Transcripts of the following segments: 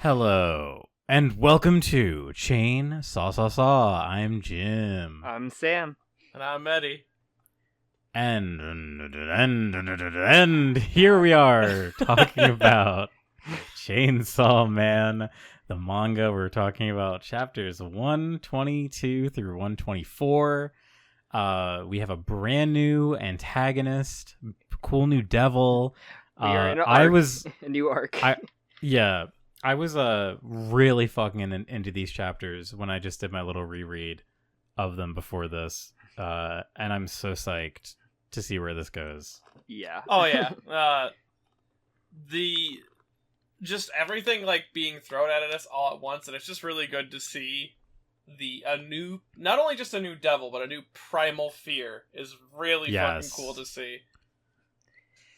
Hello, and welcome to Chain Saw Saw Saw. I'm Jim. I'm Sam. And I'm Eddie. And here we are talking about Chainsaw Man, the manga. We're talking about chapters 122 through 124. We have a brand new antagonist, cool new devil. We are in a new arc. I was really fucking into these chapters when I just did my little reread of them before this, and I'm so psyched to see where this goes. Yeah. Oh yeah. Just everything like being thrown at us all at once, and it's just really good to see not only just a new devil, but a new primal fear is really fucking cool to see.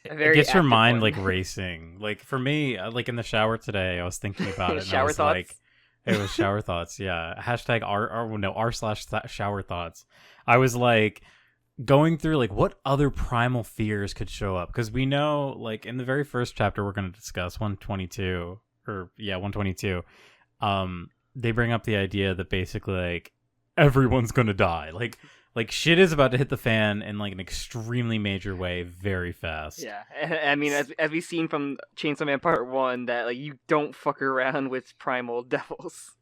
It gets your mind like racing. Like for me, like in the shower today, I was thinking about it. And shower thoughts. Like, it was shower thoughts. Yeah, hashtag r/shower thoughts. I was like going through like what other primal fears could show up, because we know like in the very first chapter we're going to discuss 122. They bring up the idea that basically like everyone's going to die. Like shit is about to hit the fan in like an extremely major way very fast. Yeah, I mean, as we've seen from Chainsaw Man Part 1, that like you don't fuck around with primal devils.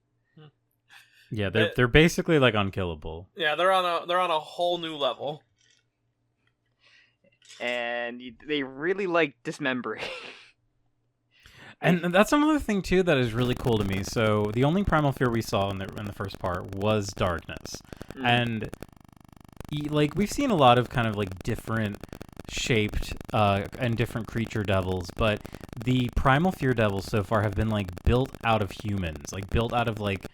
Yeah, they're basically like unkillable. Yeah, they're on a whole new level. And they really like dismembering. And that's another thing too that is really cool to me. So the only primal fear we saw in the first part was darkness, and like we've seen a lot of kind of like different shaped and different creature devils, but the primal fear devils so far have been like built out of humans, like built out of like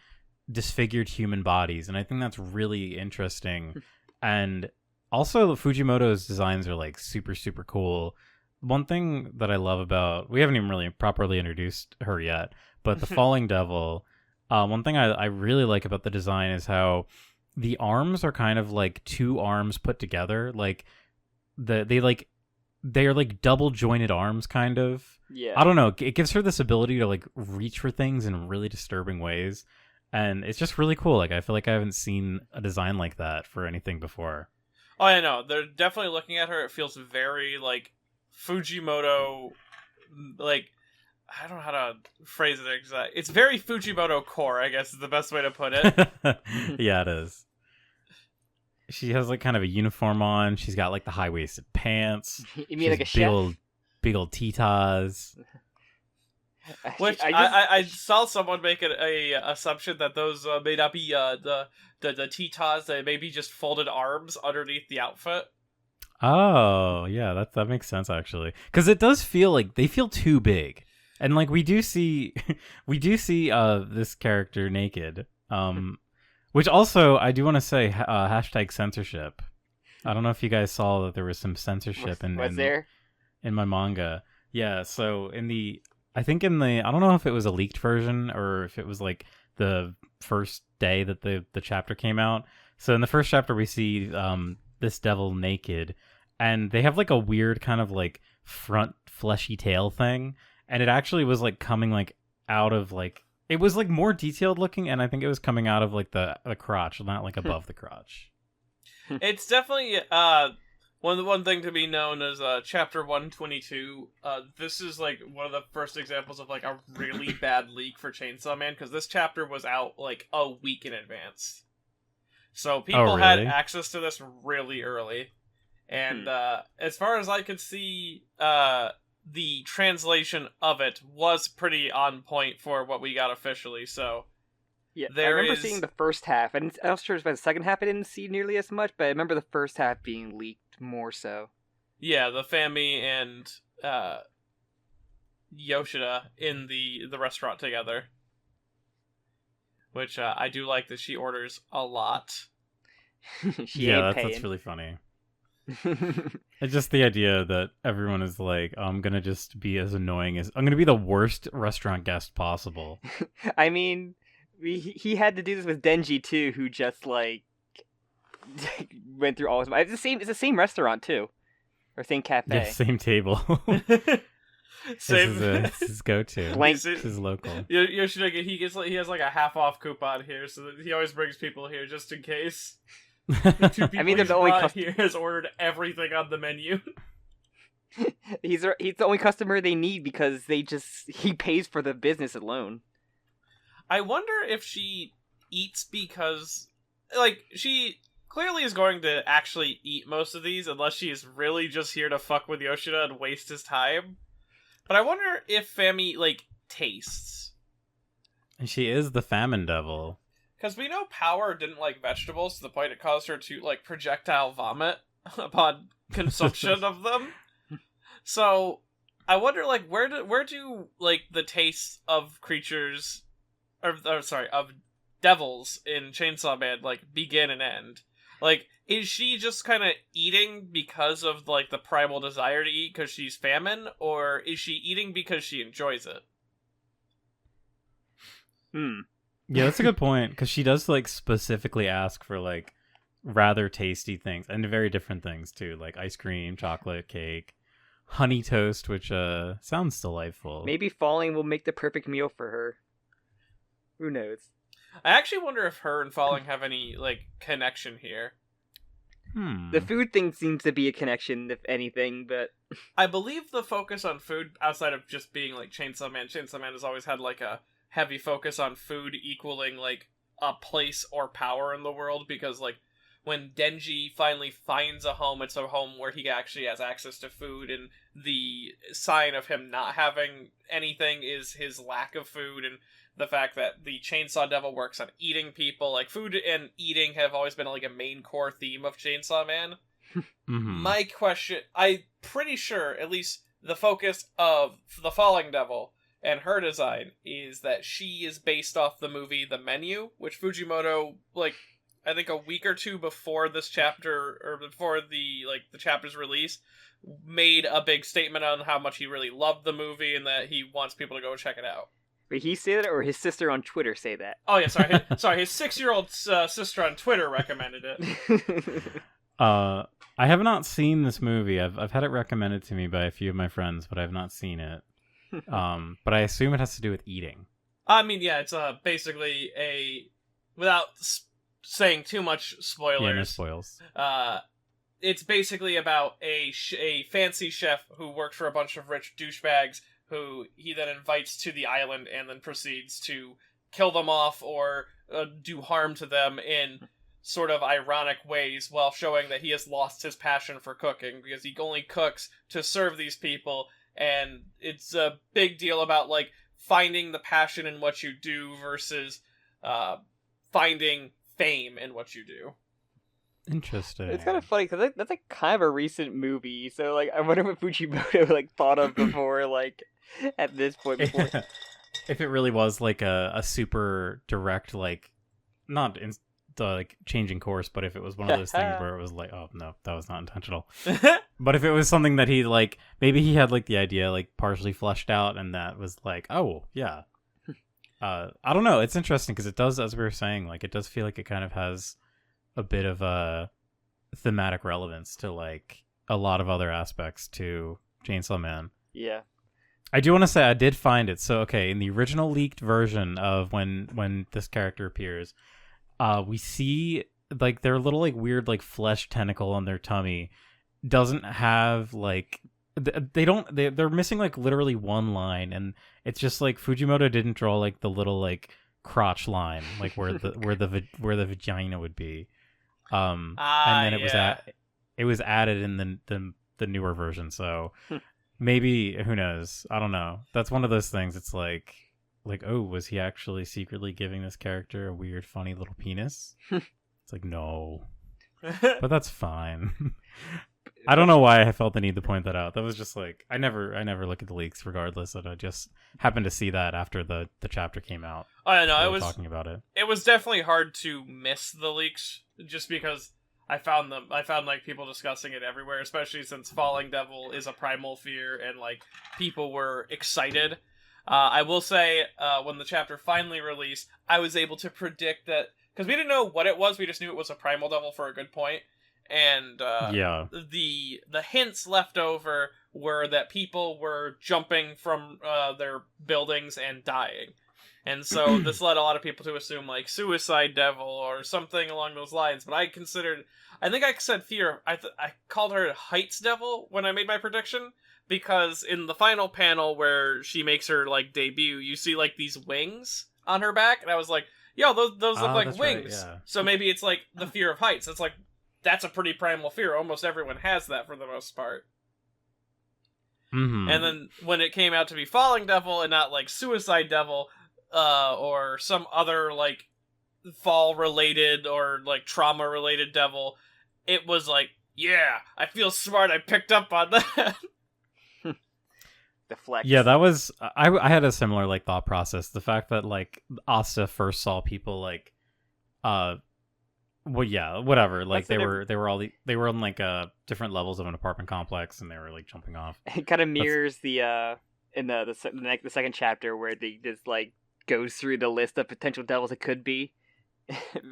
disfigured human bodies, and I think that's really interesting. And also Fujimoto's designs are like super super cool. One thing that I love about, we haven't even really properly introduced her yet, but the falling devil, one thing I really like about the design is how the arms are kind of like two arms put together. Like they're like double jointed arms kind of. Yeah. I don't know. It gives her this ability to like reach for things in really disturbing ways. And it's just really cool. Like I feel like I haven't seen a design like that for anything before. Oh, I know. They're definitely looking at her. It feels very like Fujimoto, like, I don't know how to phrase it exactly. It's very Fujimoto core, I guess is the best way to put it. Yeah, it is. She has like kind of a uniform on. She's got like the high-waisted pants. You mean like a chef? Big old titas. Which I saw someone make a assumption that those may not be the titas. They may be just folded arms underneath the outfit. Oh, yeah, that makes sense actually, because it does feel like they feel too big, and like we do see this character naked, which also I do want to say hashtag censorship. I don't know if you guys saw that there was some censorship in my manga. Yeah, so I don't know if it was a leaked version or if it was like the first day that the chapter came out. So in the first chapter we see this devil naked, and they have like a weird kind of like front fleshy tail thing, and it actually was like coming like out of like, it was like more detailed looking, and I think it was coming out of like the crotch, not like above the crotch. It's definitely one thing to be known as chapter 122. This is like one of the first examples of like a really bad leak for Chainsaw Man, because this chapter was out like a week in advance. So people had access to this really early. And as far as I could see, the translation of it was pretty on point for what we got officially. So yeah, I remember seeing the first half. I'm not sure about the second half I didn't see nearly as much, but I remember the first half being leaked more so. Yeah, the Famine and Yoshida in the restaurant together. Which I do like that she orders a lot. That's really funny. It's just the idea that everyone is like, I'm gonna just be as annoying as I'm gonna be the worst restaurant guest possible. I mean, he had to do this with Denji too, who just like went through all his. It's the same restaurant too, or same cafe. Yeah, same table. Same. This is his go-to. Blank. This is local. Yoshida, he has like a half-off coupon here, so that he always brings people here just in case. The two people they're he's the only brought here has ordered everything on the menu. He's the only customer they need because he pays for the business alone. I wonder if she eats because, like, she clearly is going to actually eat most of these unless she's really just here to fuck with Yoshida and waste his time. But I wonder if Fami, like, tastes. And she is the famine devil. Because we know Power didn't like vegetables to the point it caused her to, like, projectile vomit upon consumption of them. So, I wonder, like, where do like, the tastes of creatures, of devils in Chainsaw Man, like, begin and end? Like, is she just kind of eating because of, like, the primal desire to eat because she's famine, or is she eating because she enjoys it? Yeah, that's a good point, because she does, like, specifically ask for, like, rather tasty things, and very different things, too, like ice cream, chocolate, cake, honey toast, which sounds delightful. Maybe falling will make the perfect meal for her. Who knows? I actually wonder if her and Falling have any, like, connection here. The food thing seems to be a connection, if anything, but... I believe the focus on food, outside of just being, like, Chainsaw Man has always had, like, a heavy focus on food equaling, like, a place or power in the world, because, like, when Denji finally finds a home, it's a home where he actually has access to food, and the sign of him not having anything is his lack of food, and the fact that the Chainsaw Devil works on eating people. Like, food and eating have always been, like, a main core theme of Chainsaw Man. My question, I'm pretty sure, at least the focus of the Falling Devil and her design is that she is based off the movie The Menu, which Fujimoto, like, I think a week or two before this chapter, or before the chapter's release, made a big statement on how much he really loved the movie and that he wants people to go check it out. Did he say that, or his sister on Twitter say that? Oh yeah, sorry. His 6-year-old sister on Twitter recommended it. I have not seen this movie. I've had it recommended to me by a few of my friends, but I have not seen it. But I assume it has to do with eating. I mean, yeah, it's basically without saying too much spoilers. Yeah, no spoils. It's basically about a fancy chef who works for a bunch of rich douchebags who he then invites to the island and then proceeds to kill them off or do harm to them in sort of ironic ways while showing that he has lost his passion for cooking because he only cooks to serve these people, and it's a big deal about, like, finding the passion in what you do versus finding fame in what you do. Interesting. It's kind of funny because that's like kind of a recent movie, so like I wonder what Fujimoto like thought of before, like at this point. Before. If it really was like a super direct, like not like changing course, but if it was one of those things where it was like, oh no, that was not intentional. But if it was something that he like, maybe he had like the idea like partially fleshed out, and that was like, oh yeah. I don't know. It's interesting because it does, as we were saying, like it does feel like it kind of has a bit of a thematic relevance to like a lot of other aspects to Chainsaw Man. Yeah. I do want to say I did find it. So, okay, in the original leaked version of when this character appears, we see like their little like weird like flesh tentacle on their tummy doesn't have like they're missing like literally one line, and it's just like Fujimoto didn't draw like the little like crotch line like where the vagina would be. And then it was added in the newer version, so maybe, who knows, I don't know. That's one of those things. It's like oh, was he actually secretly giving this character a weird funny little penis? It's like, no. But that's fine. I don't know why I felt the need to point that out. That was just like, I never look at the leaks regardless, and I just happened to see that after the chapter came out. Oh yeah, no, I was talking about it. It was definitely hard to miss the leaks just because I found like people discussing it everywhere, especially since Falling Devil is a primal fear and like people were excited. I will say, when the chapter finally released, I was able to predict that, because we didn't know what it was, we just knew it was a primal devil for a good point. And the hints left over were that people were jumping from their buildings and dying. And so this led a lot of people to assume, like, suicide devil or something along those lines. But I think I said fear. I called her heights devil when I made my prediction. Because in the final panel where she makes her, like, debut, you see, like, these wings on her back. And I was like, yo, those look like wings. Right, yeah. So maybe it's, like, the fear of heights. It's like, that's a pretty primal fear. Almost everyone has that for the most part. Mm-hmm. And then when it came out to be falling devil and not, like, suicide devil... or some other, like, fall-related or, like, trauma-related devil, it was like, yeah, I feel smart, I picked up on that. The flex. Yeah, that was... I had a similar, like, thought process. The fact that, like, Asta first saw people, like, well, yeah, whatever. Like, they were on, like, different levels of an apartment complex, and they were, like, jumping off. It kind of mirrors the second chapter where they just, like, goes through the list of potential devils it could be.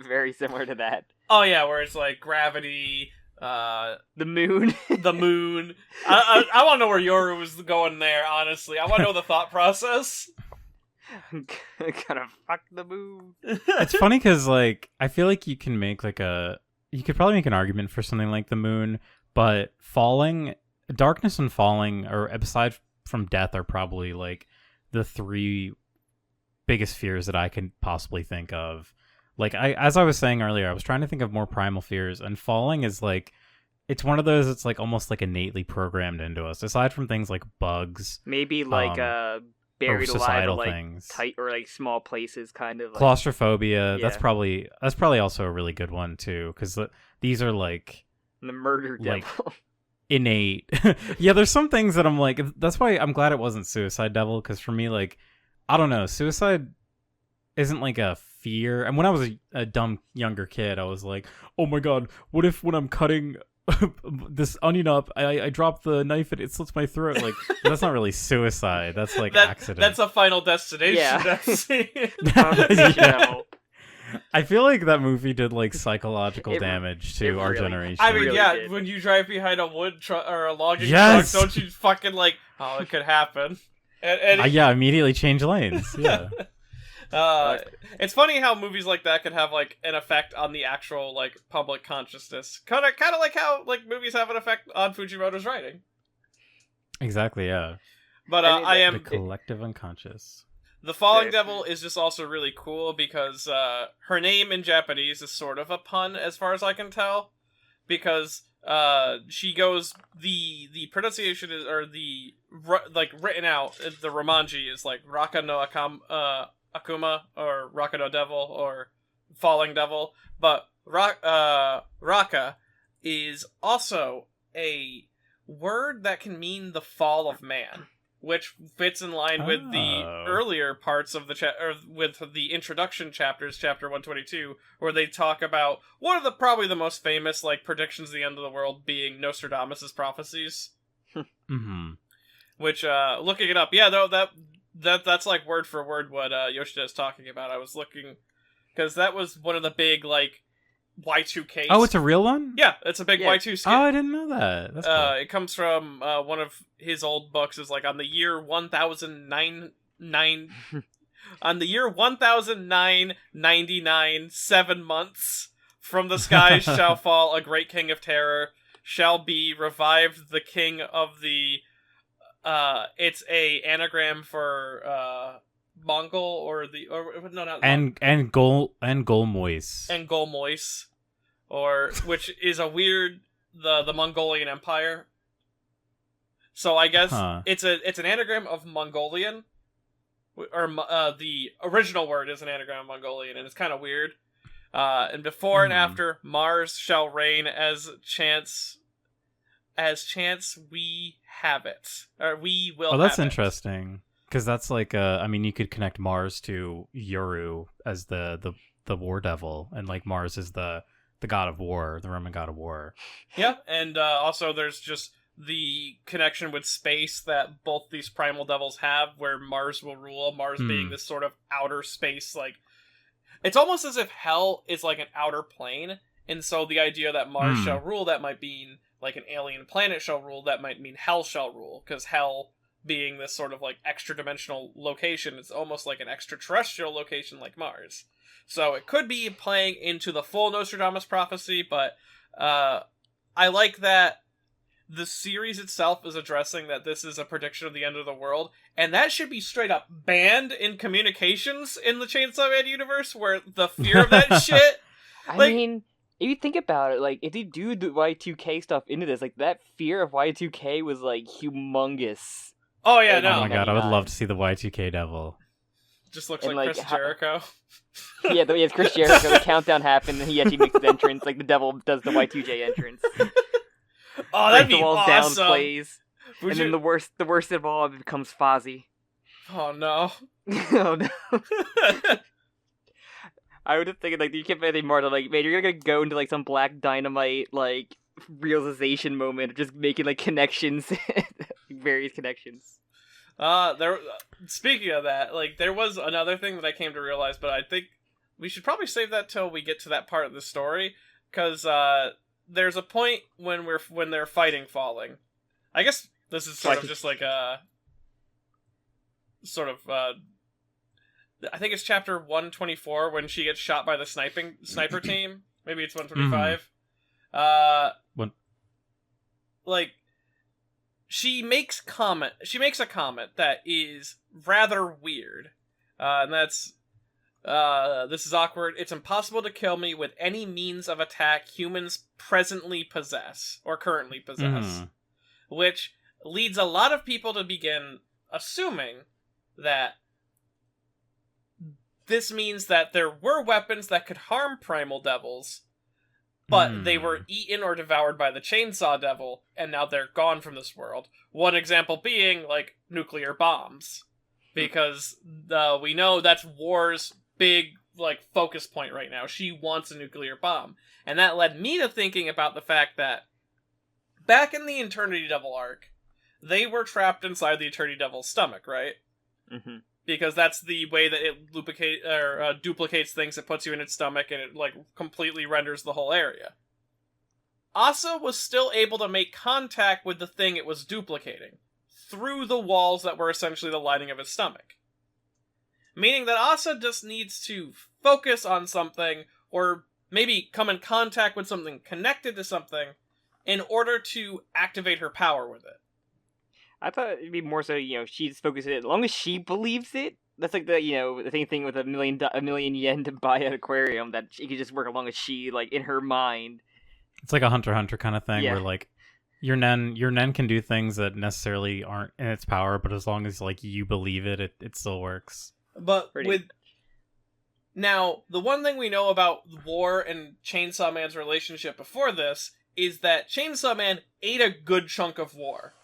Very similar to that. Oh yeah, where it's like gravity, the moon. The moon. I want to know where Yoru was going there, honestly. I want to know the thought process. Kind of fuck the moon. It's funny because, like, I feel like you could probably make an argument for something like the moon, but darkness and falling, or aside from death, are probably, like, the three biggest fears that I can possibly think of. Like, as I was saying earlier, I was trying to think of more primal fears, and falling is, like, it's one of those that's, like, almost, like, innately programmed into us, aside from things like bugs, maybe like buried alive in, like, things, tight or, like, small places, kind of like... claustrophobia. Yeah. That's probably also a really good one too, because these are, like, the murder devil, like, innate. Yeah, there's some things that I'm like, that's why I'm glad it wasn't suicide devil, because for me, like, I don't know, suicide isn't, like, a fear. And when I was a dumb younger kid, I was like, oh my god, what if when I'm cutting this onion up, I drop the knife and it slits my throat? Like, that's not really suicide. That's, like, accident. That's a Final Destination. Yeah. Yeah. I feel like that movie did, like, psychological damage to our generation. I mean, really yeah, did. when you drive behind a wood truck or a logging Yes! truck, don't you fucking, like, oh, it could happen. And yeah, immediately change lanes. Yeah. It's funny how movies like that could have, like, an effect on the actual, like, public consciousness. Kind of like how, like, movies have an effect on Fujimoto's writing. Exactly, yeah. But the collective unconscious. The Falling Devil is just also really cool because her name in Japanese is sort of a pun, as far as I can tell, because she goes, the pronunciation is, or the, like, written out, the Romanji is like Raka no Akuma, or Raka no Devil, or Falling Devil, but Raka is also a word that can mean the fall of man, which fits in line with the earlier parts of the or with the introduction chapters, chapter 122, where they talk about one of the probably the most famous, like, predictions of the end of the world being Nostradamus' prophecies. Mm-hmm. Which, looking it up, yeah, though that's like word for word what Yoshida is talking about. I was looking because that was one of the big, like, Y2K. Oh, it's a real one? Yeah, it's a big Y2 skit. Oh, I didn't know that. That's cool. It comes from one of his old books. Is like on the year 1099, 7 months from the skies shall fall a great king of terror, shall be revived the king of the. It's a anagram for Mongol or no, not and Golmois. And Golmois, or which is a weird the Mongolian Empire. So I guess it's an anagram of Mongolian, or the original word is an anagram of Mongolian, and it's kind of weird. And before and after, Mars shall reign as chance we have it, or we will. Oh, that's have interesting. Because that's like, I mean, you could connect Mars to Yoru as the war devil, and, like, Mars is the god of war, the Roman god of war. Yeah, and also there's just the connection with space that both these primal devils have, where Mars will rule, Mars being this sort of outer space, like, it's almost as if hell is like an outer plane, and so the idea that Mars shall rule, that might mean like an alien planet shall rule, that might mean hell shall rule, because hell being this sort of like extra dimensional location, it's almost like an extraterrestrial location like Mars. So it could be playing into the full Nostradamus prophecy, but I like that the series itself is addressing that this is a prediction of the end of the world, and that should be straight up banned in communications in the Chainsaw Man universe, where the fear of that shit... I mean, if you think about it, like, if you do the Y2K stuff into this, like, that fear of Y2K was, like, humongous. Oh, yeah, no. Oh my god, I would love to see the Y2K devil. Just looks like Chris Jericho. Yeah, it's Chris Jericho. The countdown happened, and he actually makes his entrance. Like, the devil does the Y2J entrance. Oh, that'd be the walls awesome. Down plays. And then the worst of all, it becomes Fozzy. Oh, no. Oh, no. I was just thinking, like, you kept anything more, like, man, you're gonna go into, like, some Black Dynamite, like, realization moment of just making, like, connections. Various connections. Speaking of that, like, there was another thing that I came to realize, but I think we should probably save that till we get to that part of the story, because, there's a point when they're fighting Falling. I guess this is sort of just like a... Sort of, I think it's chapter 124 when she gets shot by the sniper team. Maybe it's 125. Like, she makes a comment that is rather weird. And that's, this is awkward. It's impossible to kill me with any means of attack humans presently possess, or currently possess. Which leads a lot of people to begin assuming that this means that there were weapons that could harm primal devils, but they were eaten or devoured by the chainsaw devil, and now they're gone from this world. One example being, like, nuclear bombs. Because we know that's War's big, like, focus point right now. She wants a nuclear bomb. And that led me to thinking about the fact that back in the Eternity Devil arc, they were trapped inside the Eternity Devil's stomach, right? Mm-hmm. Because that's the way that it duplicates things. It puts you in its stomach, and it, like, completely renders the whole area. Asa was still able to make contact with the thing it was duplicating through the walls that were essentially the lining of his stomach. Meaning that Asa just needs to focus on something, or maybe come in contact with something connected to something, in order to activate her power with it. I thought it'd be more so, she's focusing it. As long as she believes it, that's like the, the same thing with a million yen to buy an aquarium, that she could just work as long as she, like, in her mind. It's like a Hunter x Hunter kind of thing, where, like, your nen can do things that necessarily aren't in its power, but as long as, like, you believe it, it still works. But now, the one thing we know about War and Chainsaw Man's relationship before this is that Chainsaw Man ate a good chunk of War.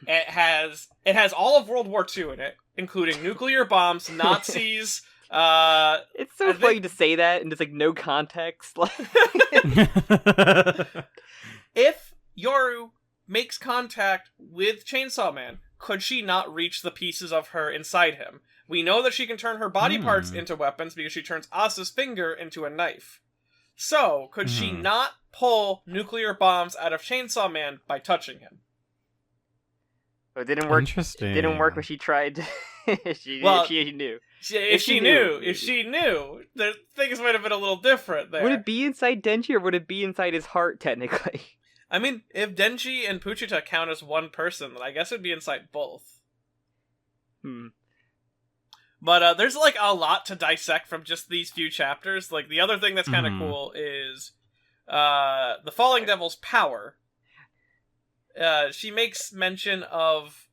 It has all of World War II in it, including nuclear bombs, Nazis. It's so funny to say that and just, like, no context. If Yoru makes contact with Chainsaw Man, could she not reach the pieces of her inside him? We know that she can turn her body parts into weapons because she turns Asa's finger into a knife. So, could she not pull nuclear bombs out of Chainsaw Man by touching him? It didn't work. Interesting. It didn't work when she tried to... If she knew. If she knew, the things might have been a little different there. Would it be inside Denji, or would it be inside his heart, technically? I mean, if Denji and Puchita count as one person, then I guess it'd be inside both. But there's, like, a lot to dissect from just these few chapters. Like, the other thing that's kind of cool is the Falling Devil's power. She makes mention of...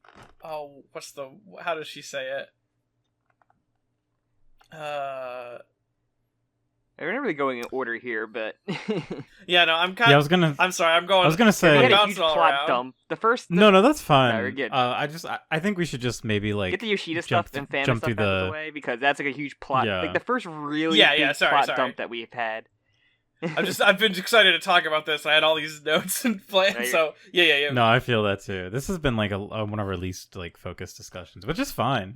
Oh, how does she say it? I'm not really going in order here, but... Yeah, no, I'm sorry, I'm going... I was gonna say... We had a huge plot dump. No, that's fine. No, we're good. I think we should just maybe, like... Get the Yoshida stuff and Famine stuff out of the way, because that's, like, a huge plot. Yeah. Like, the first really big plot dump that we've had. I've been excited to talk about this. I had all these notes and plans, so yeah. No, I feel that too. This has been, like, one of our least, like, focused discussions, which is fine.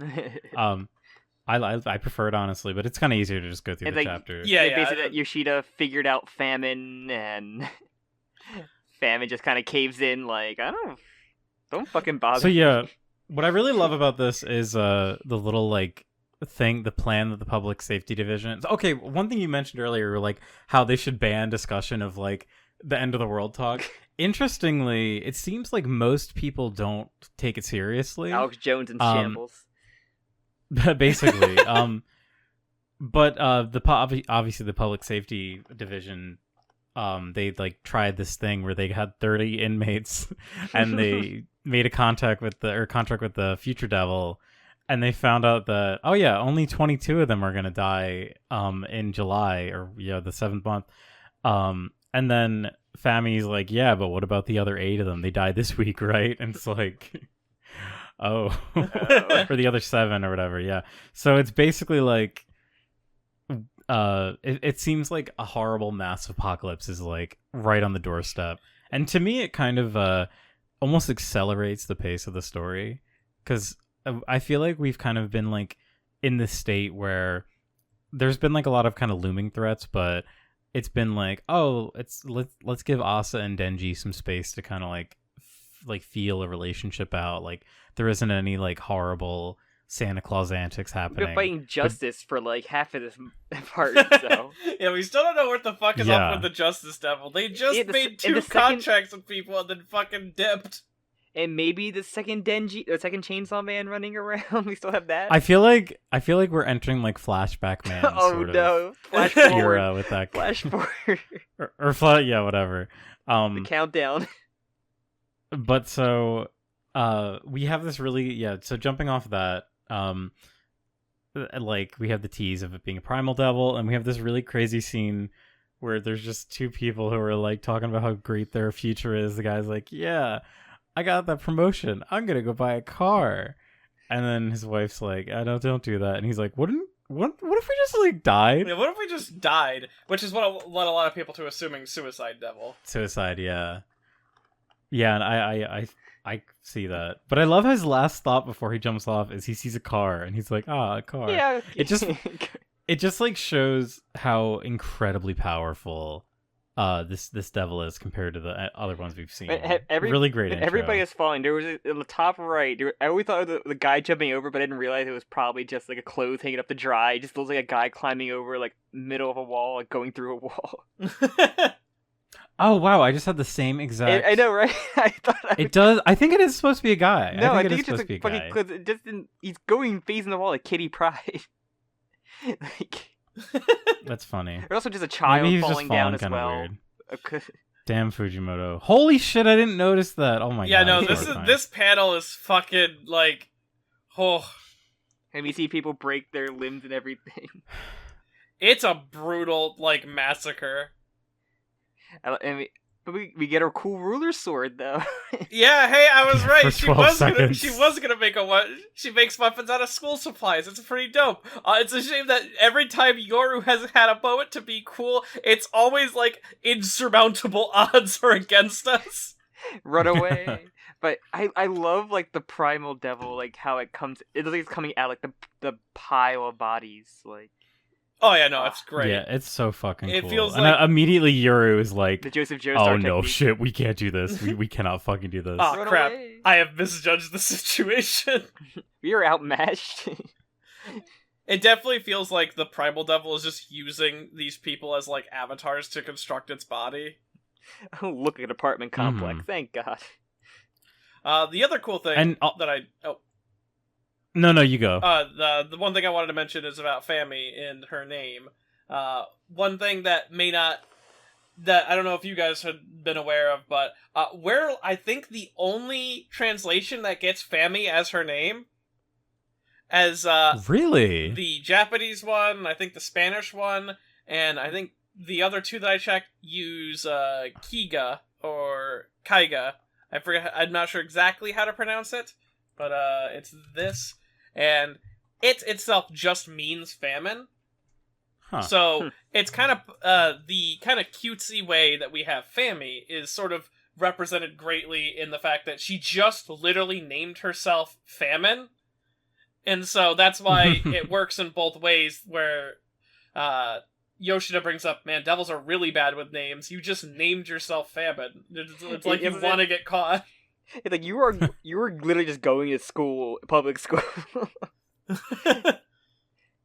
I prefer it, honestly, but it's kind of easier to just go through the chapter. Yeah. Basically, that Yoshida figured out Famine, and Famine just kind of caves in, like, I don't fucking bother. So yeah, what I really love about this is the little like the plan that the public safety division. Okay, one thing you mentioned earlier, like how they should ban discussion of like the end of the world talk. Interestingly, it seems like most people don't take it seriously. Alex Jones in shambles. Basically, but obviously the public safety division, they like tried this thing where they had 30 inmates, and they made a contract with the Future Devil, and they found out that only 22 of them are gonna die in July, or the 7th month, and then Fami's like, yeah, but what about the other 8 of them? They died this week, right? And it's like, or the other 7 or whatever. Yeah, so it's basically like it seems like a horrible mass apocalypse is like right on the doorstep, and to me it kind of almost accelerates the pace of the story, because I feel like we've kind of been like in this state where there's been like a lot of kind of looming threats, but it's been like, let's give Asa and Denji some space to kind of like feel a relationship out. Like there isn't any like horrible Santa Claus antics happening. We're fighting justice for like half of this part, so. Yeah, we still don't know what the fuck is up with the Justice Devil. They just made 2 contracts with people and then fucking dipped. And maybe the second Chainsaw Man running around. We still have that. I feel like we're entering like Flashback Man. Flash forward era with that. Flash forward. or whatever. The countdown. But so, we have this really So jumping off that, like we have the tease of it being a Primal Devil, and we have this really crazy scene where there's just 2 people who are like talking about how great their future is. The guy's like, yeah, I got that promotion, I'm gonna go buy a car. And then his wife's like, I don't do that. And he's like, what if we just like died? Yeah, what if we just died? Which is what led a lot of people to assuming Suicide Devil. Suicide, yeah. Yeah, and I see that. But I love his last thought before he jumps off is he sees a car, and he's like, a car. Yeah. It just like shows how incredibly powerful this devil is compared to the other ones we've seen. Really great intro. Everybody is falling. There was in the top right. I always thought of the guy jumping over, but I didn't realize it was probably just like a clothes hanging up to dry. It just looks like a guy climbing over like middle of a wall, like going through a wall. Oh wow! I just had the same exact. I know, right? I thought it does. I think it is supposed to be a guy. No, I think it's just a fucking because it just didn't. He's going facing the wall like Kitty Pryde. Like. That's funny. Or also just a child falling down as well. Weird. Damn Fujimoto! Holy shit! I didn't notice that. Oh my god! Yeah, no. This panel is fucking like, And we see people break their limbs and everything. It's a brutal like massacre. But we get our cool ruler sword though. Yeah, hey, I was right. She was gonna make she makes weapons out of school supplies. It's pretty dope. It's a shame that every time Yoru has had a moment to be cool, it's always like insurmountable odds are against us. Run away. But I love like the Primal Devil, like how it looks like it's coming out like the pile of bodies, like. Oh yeah, no, it's great. Yeah, it's so fucking cool. It feels and like immediately Yoru is like, the Joseph Joestar oh no, technique. shit, we can't do this. We cannot fucking do this. Oh Run crap! away. I have misjudged the situation. We are outmatched. It definitely feels like the Primal Devil is just using these people as like avatars to construct its body. Oh, look at an apartment complex. Thank God. The other cool thing No, you go. The one thing I wanted to mention is about Fami and her name. One thing that I don't know if you guys had been aware of, but where I think the only translation that gets Fami as her name, as really the Japanese one, I think the Spanish one, and I think the other 2 that I checked use Kiga or Kaiga. I forget. I'm not sure exactly how to pronounce it, but it's this. And it itself just means famine. Huh. So it's kind of the kind of cutesy way that we have Fami is sort of represented greatly in the fact that she just literally named herself Famine. And so that's why it works in both ways, where Yoshida brings up, man, devils are really bad with names. You just named yourself Famine. It's like you want to get caught. It's like you were literally just going to school, public school.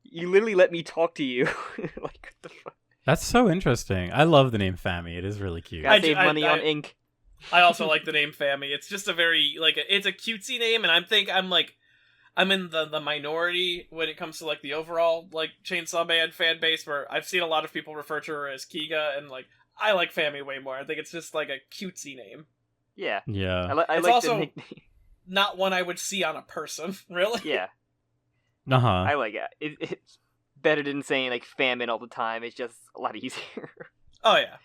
You literally let me talk to you. Like, what the fuck? That's so interesting. I love the name Fammy. It is really cute. Gotta save money on ink. I also like the name Fammy. It's just a very, like, it's a cutesy name, and I'm in the minority when it comes to, like, the overall, like, Chainsaw Man fan base, where I've seen a lot of people refer to her as Kiga, and, like, I like Fammy way more. I think it's just, like, a cutesy name. Yeah. Yeah. I it's like also the nickname. Not one I would see on a person, really. Yeah. Uh-huh. I like it. It's better than saying, like, Famine all the time. It's just a lot easier. Oh, yeah.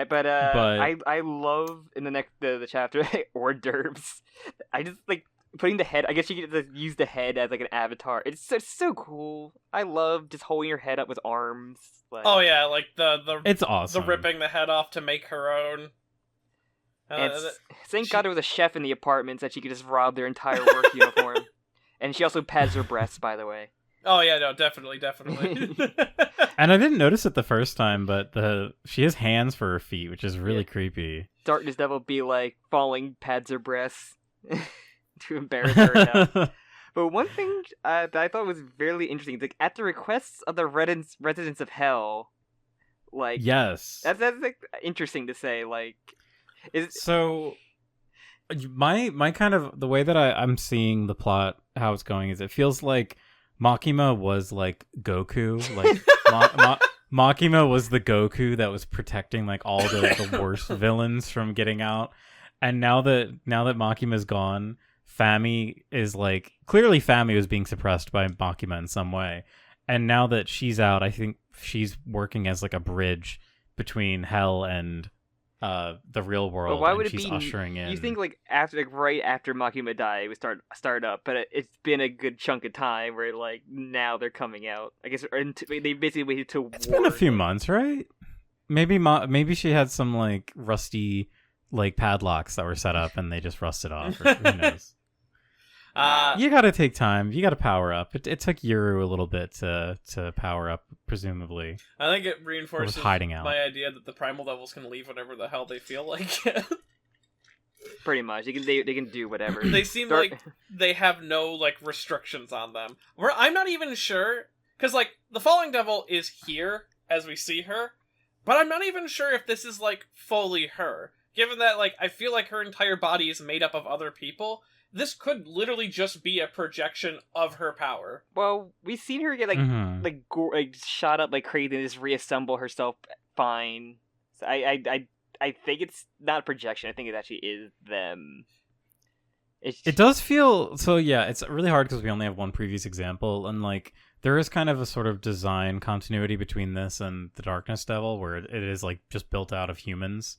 But I love in the chapter hors d'oeuvres. I just like putting the head. I guess you could use the head as like an avatar. It's so cool. I love just holding your head up with arms. Like, oh yeah, like the it's awesome. The ripping the head off to make her own. Thank God there was a chef in the apartment that she could just rob their entire work uniform. And she also pads her breasts, by the way. Oh yeah, no, definitely. And I didn't notice it the first time, but she has hands for her feet, which is really creepy. Darkness Devil be like falling, pads her breasts to embarrass her. But one thing that I thought was really interesting, like at the requests of the residents of Hell, like yes, that's like interesting to say. Like, so my kind of the way that I'm seeing the plot, how it's going, is it feels like Makima was like Goku, like Makima was the Goku that was protecting like all the worst villains from getting out, and now that Makima's gone, Fammy is like clearly Fammy was being suppressed by Makima in some way, and now that she's out, I think she's working as like a bridge between Hell and the real world. But why would and it she's be ushering in? You think like right after Makima died, it would start up, but it's been a good chunk of time where like now they're coming out. I guess they basically waited till it's been a few months, right? Maybe she had some like rusty like padlocks that were set up and they just rusted off. Or who knows? You gotta take time. You gotta power up. It took Yuru a little bit to power up, presumably. I think it reinforces hiding out. my idea that the Primal Devils can leave whenever the hell they feel like. Pretty much, they can do whatever. They seem like they have no like restrictions on them. I'm not even sure, because like the Falling Devil is here as we see her, but I'm not even sure if this is like fully her. Given that like I feel like her entire body is made up of other people. This could literally just be a projection of her power. Well, we've seen her get like shot up like crazy and just reassemble herself fine. So I think it's not a projection. I think it actually is them. It does feel so. Yeah, it's really hard because we only have one previous example, and like there is kind of a sort of design continuity between this and the Darkness Devil, where it is like just built out of humans.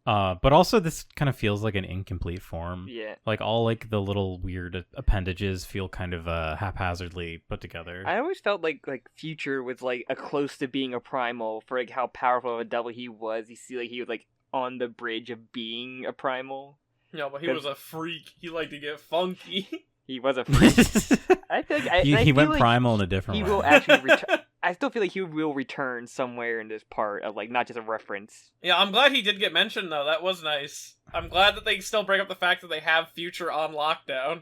But also this kind of feels like an incomplete form. Yeah. Like all like the little weird appendages feel kind of haphazardly put together. I always felt like Future was like a close to being a primal for like how powerful of a devil he was. You see like he was like on the bridge of being a primal. No, but he was a freak. He liked to get funky. He was a freak. I feel like he went primal in a different way. He will actually return. I still feel like he will return somewhere in this part of like not just a reference. Yeah, I'm glad he did get mentioned though. That was nice. I'm glad that they still bring up the fact that they have Future on lockdown.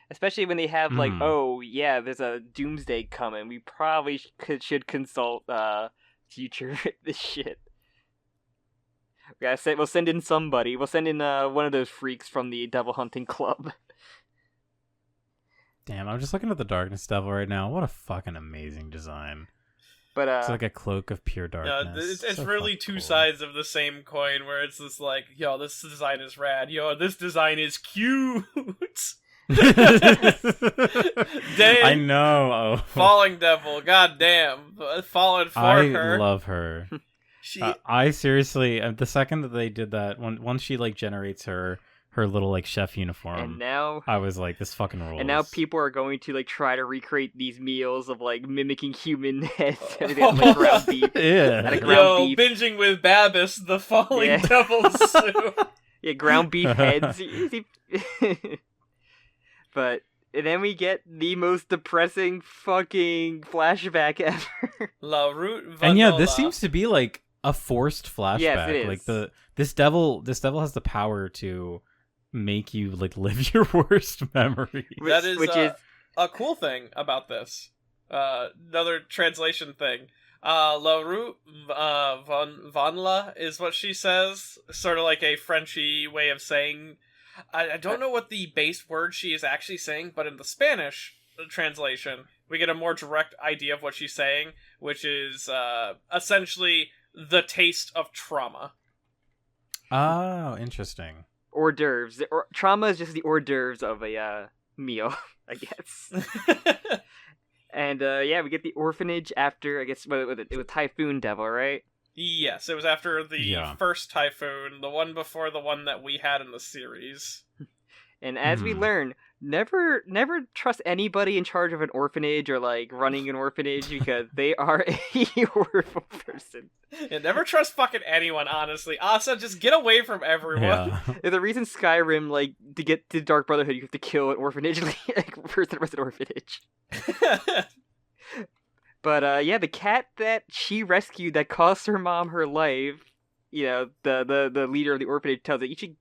Especially when they have like, oh yeah, there's a doomsday coming. We probably should consult Future this shit. We'll send in somebody. We'll send in one of those freaks from the Devil Hunting Club. Damn, I'm just looking at the Darkness Devil right now. What a fucking amazing design. But it's like a cloak of pure darkness. Yeah, it's so really two sides of the same coin, where it's this like, yo, this design is rad. Yo, this design is cute. Damn. I know. Oh. Falling Devil, goddamn. Fallen for her. I love her. I seriously, the second that they did that, once she like generates her little like chef uniform, and now I was like, this fucking rules. And now people are going to like try to recreate these meals of like mimicking human heads. Like ground beef. Yeah. Beef. Binging with Babis, the Falling Devil soup. Yeah, ground beef heads. But then we get the most depressing fucking flashback ever. La Route Vanilla. And yeah, this seems to be like a forced flashback. Yes, it is. Like this devil has the power to make you like live your worst memory. That is, which is a cool thing about this. Another translation thing. La Route Vanilla is what she says. Sort of like a Frenchy way of saying. I don't know what the base word she is actually saying, but in the Spanish translation, we get a more direct idea of what she's saying, which is essentially the taste of trauma. Oh, interesting. Hors d'oeuvres. Trauma is just the hors d'oeuvres of a meal, I guess. And yeah, we get the orphanage after, I guess, it was Typhoon Devil, right? Yes, it was after the first typhoon, the one before the one that we had in the series. And as we learn, never trust anybody in charge of an orphanage or like running an orphanage because they are a horrible person. Yeah, never trust fucking anyone, honestly. Asa, just get away from everyone. Yeah. The reason Skyrim, like, to get to Dark Brotherhood, you have to kill an orphanage, like, person was an orphanage. But yeah, the cat that she rescued that cost her mom her life, you know, the leader of the orphanage tells it, you should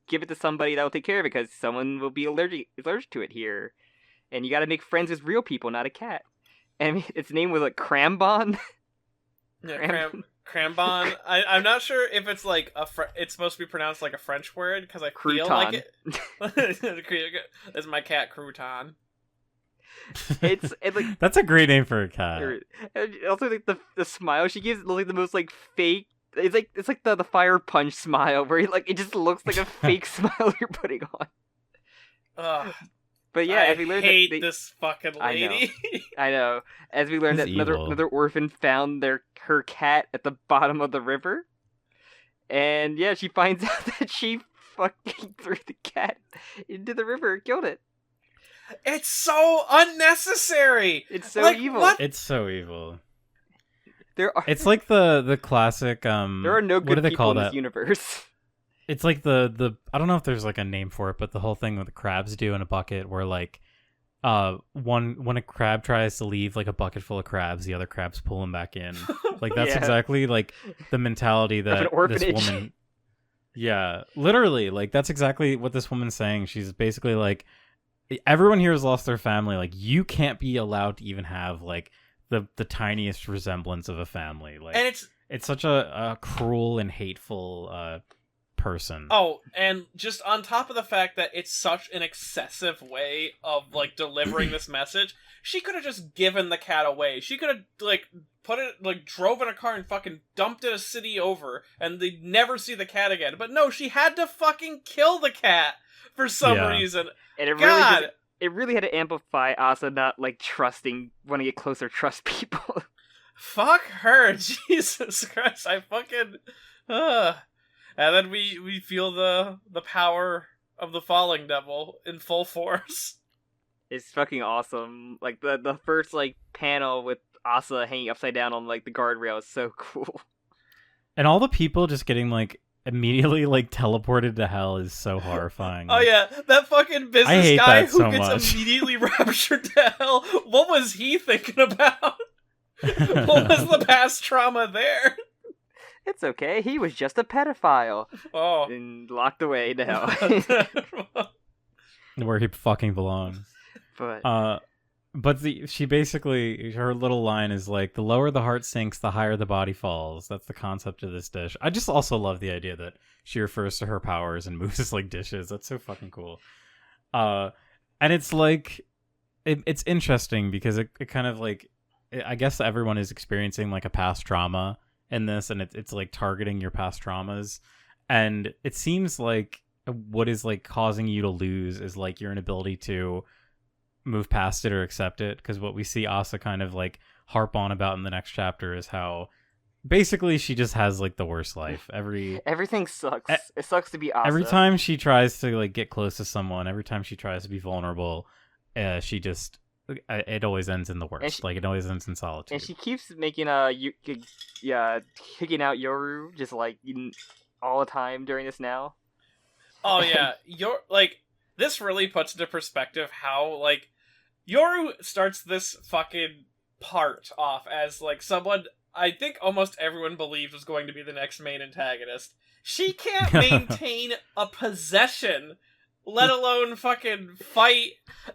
give it to somebody that will take care of it because someone will be allergic to it here, and you got to make friends with real people, not a cat. And its name was like Crambon. Yeah, Crambon. I'm not sure if it's like it's supposed to be pronounced like a French word because I feel like it. That's my cat, Crouton. It's like that's a great name for a cat. Also, like the smile she gives, like the most like fake. It's like the fire punch smile where it just looks like a fake smile you're putting on. But yeah, as we learned hate this fucking lady. I know. As we learned that another orphan found her cat at the bottom of the river, and yeah, she finds out that she fucking threw the cat into the river and killed it. It's so unnecessary. It's so evil. What? It's so evil. It's like the classic. There are no good people in this universe. It's like the I don't know if there's like a name for it, but the whole thing that the crabs do in a bucket, where like, when a crab tries to leave like a bucket full of crabs, the other crabs pull him back in. Like that's exactly like the mentality that this woman. Yeah, literally, like that's exactly what this woman's saying. She's basically like, everyone here has lost their family. Like you can't be allowed to even have like the tiniest resemblance of a family. Like, and it's such a cruel and hateful person. Oh, and just on top of the fact that it's such an excessive way of like delivering this message, she could have just given the cat away. She could have like put it, like drove in a car and fucking dumped it a city over, and they'd never see the cat again. But no, she had to fucking kill the cat for some reason. And it really had to amplify Asa not like wanting to get closer, trust people. Fuck her, Jesus Christ! I fucking. And then we feel the power of the falling devil in full force. It's fucking awesome. Like the first like panel with Asa hanging upside down on like the guardrail is so cool. And all the people just getting like immediately like teleported to hell is so horrifying. Oh yeah, that fucking business guy who gets immediately raptured to hell. What was he thinking about? What was the past trauma there? It's okay. He was just a pedophile. Oh. And locked away to hell. Where he fucking belongs. But she basically, her little line is like, the lower the heart sinks, the higher the body falls. That's the concept of this dish. I just also love the idea that she refers to her powers and moves like dishes. That's so fucking cool. And it's like, it's interesting because it kind of like, I guess everyone is experiencing like a past trauma in this, and it's like targeting your past traumas, and it seems like what is like causing you to lose is like your inability to move past it or accept it, because what we see Asa kind of like harp on about in the next chapter is how basically she just has like the worst life. Everything sucks. It sucks to be Asa. Every time she tries to like get close to someone, every time she tries to be vulnerable, she just it always ends in the worst. Like it always ends in solitude. And she keeps making kicking out Yoru just like all the time during this now. Oh yeah, this really puts into perspective how, like, Yoru starts this fucking part off as, like, someone I think almost everyone believed was going to be the next main antagonist. She can't maintain a possession, let alone fucking fight.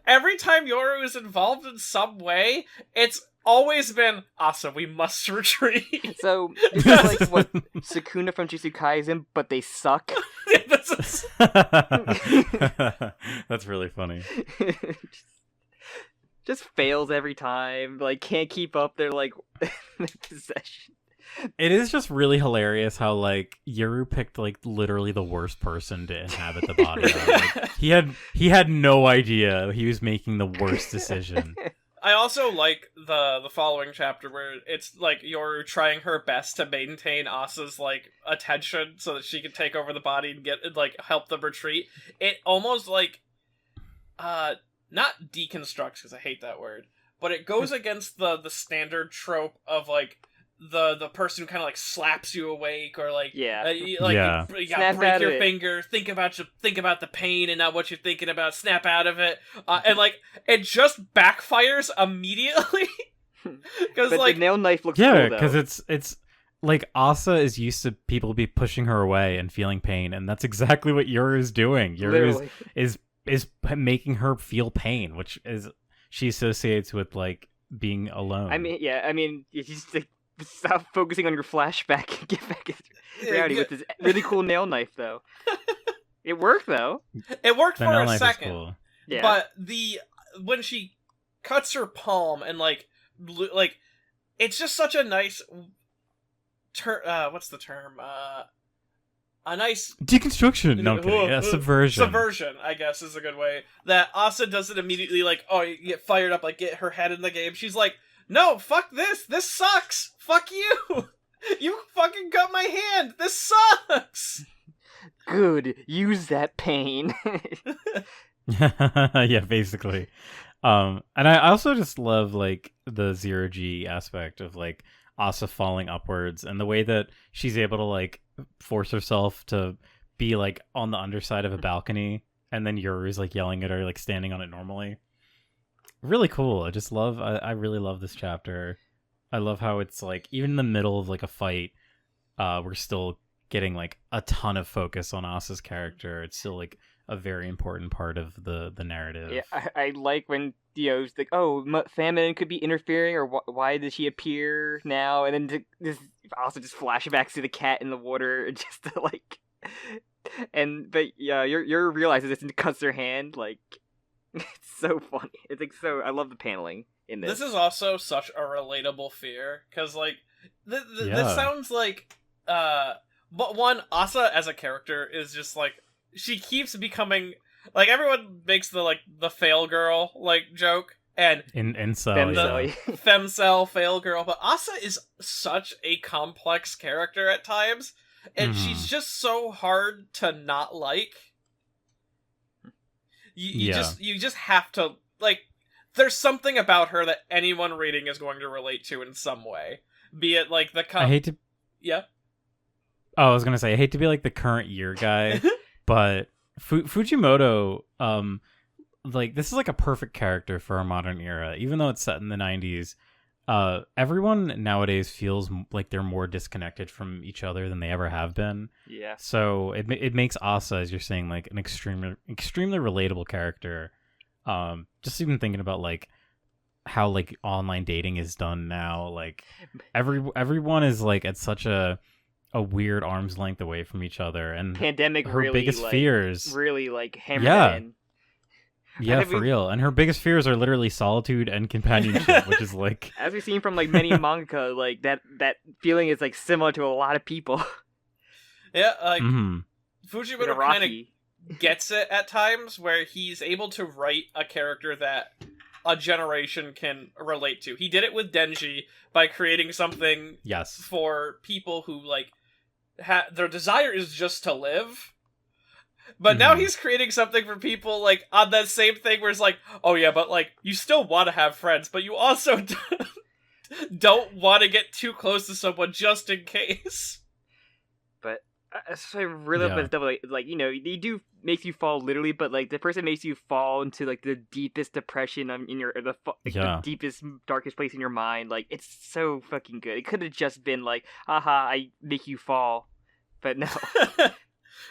Every time Yoru is involved in some way, it's always been, Asa, we must retreat. So, it's like what Sukuna from Jujutsu Kaisen, but they suck. That's really funny. Just fails every time. Like, can't keep up their, like, possession. It is just really hilarious how, like, Yoru picked, like, literally the worst person to inhabit the body of. Like, he had no idea he was making the worst decision. I also like the following chapter where it's, like, Yoru trying her best to maintain Asa's, like, attention so that she can take over the body and get, like, help them retreat. It almost, like, not deconstructs, because I hate that word, but it goes against the standard trope of, like, the person who kind of, like, slaps you awake, or, like, you gotta break your finger, think about the pain and not what you're thinking about, snap out of it, and, like, it just backfires immediately. Because, like, the nail knife looks cool, though. Because it's like, Asa is used to people be pushing her away and feeling pain, and that's exactly what Yoru is doing. Yoru is making her feel pain, which is she associates with, like, being alone. I mean, you just, like, stop focusing on your flashback and get back into reality with this really cool nail knife, though. It worked, though. It worked for a second. Cool. Yeah. But when she cuts her palm and, like, it's just such a nice what's the term? A nice deconstruction. No, I'm kidding. Subversion. Subversion, I guess, is a good way. That Asa doesn't immediately, like, you get fired up, like, get her head in the game. She's like, no, fuck this. This sucks. Fuck you. You fucking cut my hand. This sucks. Good. Use that pain. Yeah, basically. And I also just love, like, the zero-G aspect of, like, Asa falling upwards, and the way that she's able to, like, force herself to be, like, on the underside of a balcony, and then Yoru's, like, yelling at her, like, standing on it normally. Really cool. I really love this chapter. I love how it's, like, even in the middle of, like, a fight, we're still getting, like, a ton of focus on Asa's character. It's still, like, a very important part of the narrative. Yeah, I like when it's like, oh, Famine could be interfering, or why did she appear now? And then this also just flashbacks to the cat in the water, just to, like, but yeah, you're realizing this and cuts her hand. Like, it's so funny. It's like I love the paneling in this. This is also such a relatable fear, because, like, this sounds like but one, Asa as a character is just, like, she keeps becoming, like, everyone makes the fail girl, like, joke, and femcel fail girl, but Asa is such a complex character at times, and she's just so hard to not like. You just have to, like, there's something about her that anyone reading is going to relate to in some way, be it, like, I hate to I was gonna say, I hate to be, like, the current year guy. But Fujimoto, like, this is, like, a perfect character for our modern era. Even though it's set in the 90s, everyone nowadays feels like they're more disconnected from each other than they ever have been. Yeah. So it makes Asa, as you're saying, like, an extremely relatable character. Just even thinking about, like, how, like, online dating is done now. Like, everyone is, like, at such a weird arm's length away from each other, and pandemic her really, biggest like, fears really, like, hammered in. Yeah, for real. And her biggest fears are literally solitude and companionship, which is, like, as we've seen from, like, many manga, like, that feeling is, like, similar to a lot of people. Yeah, like, Fujimoto kind of gets it at times, where he's able to write a character that a generation can relate to. He did it with Denji by creating something for people who, like, their desire is just to live. But now he's creating something for people, like, on that same thing where it's like, oh yeah, but, like, you still want to have friends, but you also don't want to get too close to someone just in case. But I really love this double, like, you know, you do makes you fall literally, but like the person makes you fall into like the deepest depression in your the deepest darkest place in your mind. Like it's so fucking good. It could have just been like, haha, I make you fall, but no.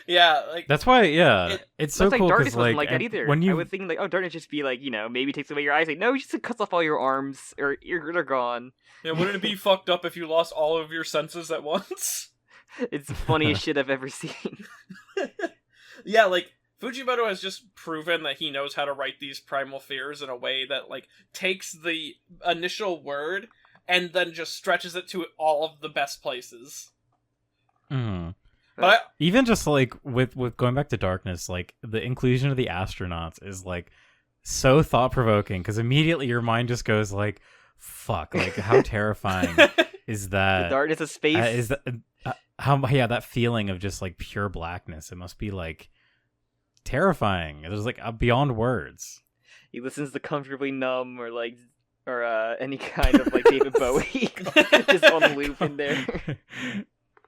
Yeah, like that's why. It's so cool. Darkness wasn't like that either. I would think like, oh, darkness just be like, maybe takes away your eyes. Like, no, it just cuts off all your arms or they're gone. Yeah, wouldn't it be fucked up if you lost all of your senses at once? It's the funniest shit I've ever seen. Yeah, like Fujimoto has just proven that he knows how to write these primal fears in a way that like takes the initial word and then just stretches it to all of the best places. But even just like with going back to darkness, like the inclusion of the astronauts is like so thought provoking because immediately your mind just goes like, "Fuck!" Like how terrifying is that? The darkness of space is that that feeling of just like pure blackness. It must be like terrifying. There's like beyond words. He listens to Comfortably Numb or any kind of like David Bowie just on loop in there.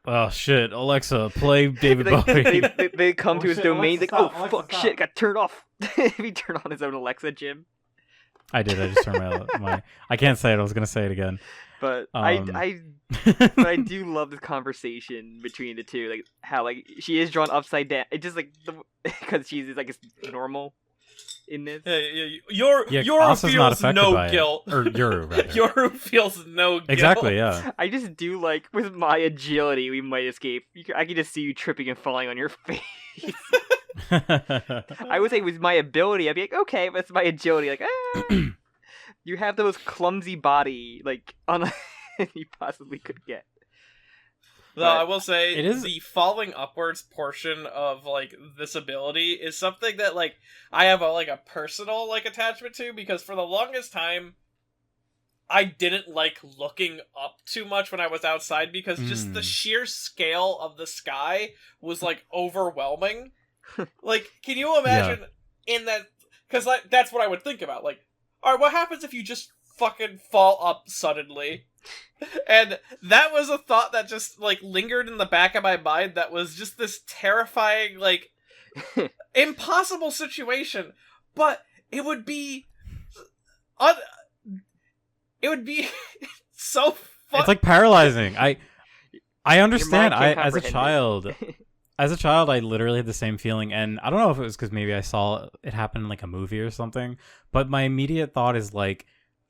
Oh shit, Alexa, play David Bowie. They come to his domain, like, oh Alexa, fuck, stop. Shit, got turned off. He turned on his own Alexa, Jim. I did. I just turned my. I can't say it. I was gonna say it again. But but I do love this conversation between the two, like how like she is drawn upside down. It's just like because she's like it's normal in this. Yoru feels no guilt. Or Yoru, rather. Yoru feels no guilt. Exactly, yeah. I just do like with my agility, we might escape. I can just see you tripping and falling on your face. I would say with my ability, I'd be like, okay, but it's my agility. Like, you have the most clumsy body, like, you possibly could get. Though I will say, the falling upwards portion of, like, this ability is something that, like, I have a personal, like, attachment to, because for the longest time, I didn't like looking up too much when I was outside, because just the sheer scale of the sky was, like, overwhelming. Like, can you imagine in that, because like, that's what I would think about, like, alright, what happens if you just fucking fall up suddenly? And that was a thought that just, like, lingered in the back of my mind that was just this terrifying, like, impossible situation. But it would be... it would be so fun. It's, like, paralyzing. I understand. As a child, I literally had the same feeling. And I don't know if it was because maybe I saw it happen in, like, a movie or something. But my immediate thought is, like,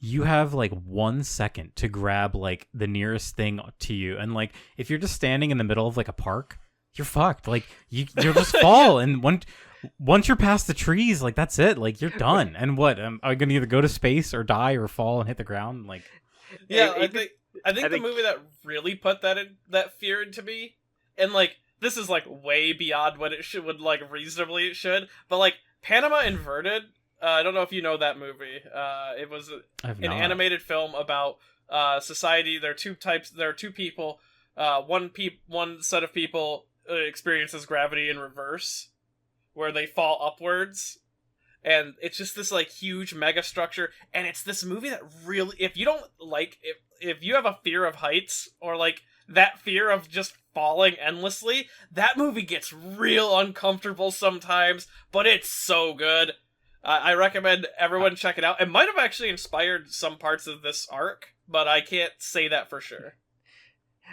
you have like 1 second to grab like the nearest thing to you, and like if you're just standing in the middle of like a park, you're fucked. Like you'll just fall, and once you're past the trees, like that's it. Like you're done. And what? Am I gonna either go to space or die or fall and hit the ground? Like I think the movie that really put that fear into me, and like this is like way beyond what it should, reasonably it should, but like Panama Inverted. I don't know if you know that movie. It was an animated film about society. There are two types. There are two people. One set of people experiences gravity in reverse, where they fall upwards, and it's just this like huge mega structure. And it's this movie that really, if you don't like, if you have a fear of heights or like that fear of just falling endlessly, that movie gets real uncomfortable sometimes. But it's so good. I recommend everyone check it out. It might have actually inspired some parts of this arc, but I can't say that for sure.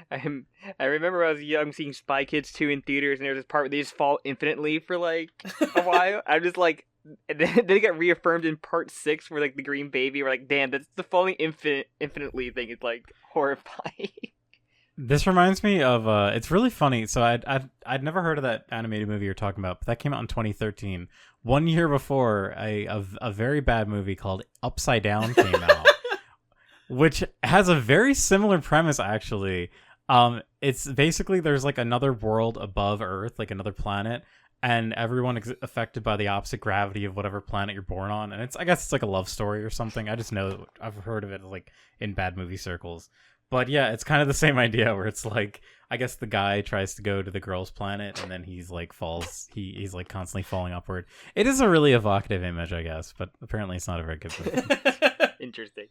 I remember when I was young seeing Spy Kids 2 in theaters, and there's this part where they just fall infinitely for like a while. I'm just like, and then they get reaffirmed in part 6 where like the green baby. We're like, damn, that's the falling infinitely thing is like horrifying. This reminds me of it's really funny. So I'd never heard of that animated movie you're talking about, but that came out in 2013. 1 year before, a very bad movie called Upside Down came out, which has a very similar premise actually. It's basically there's like another world above Earth, like another planet, and everyone is affected by the opposite gravity of whatever planet you're born on. And I guess it's like a love story or something. I just know I've heard of it like in bad movie circles. But yeah, it's kind of the same idea where it's like, I guess the guy tries to go to the girl's planet and then he's like falls. He's like constantly falling upward. It is a really evocative image, I guess, but apparently it's not a very good movie. Interesting.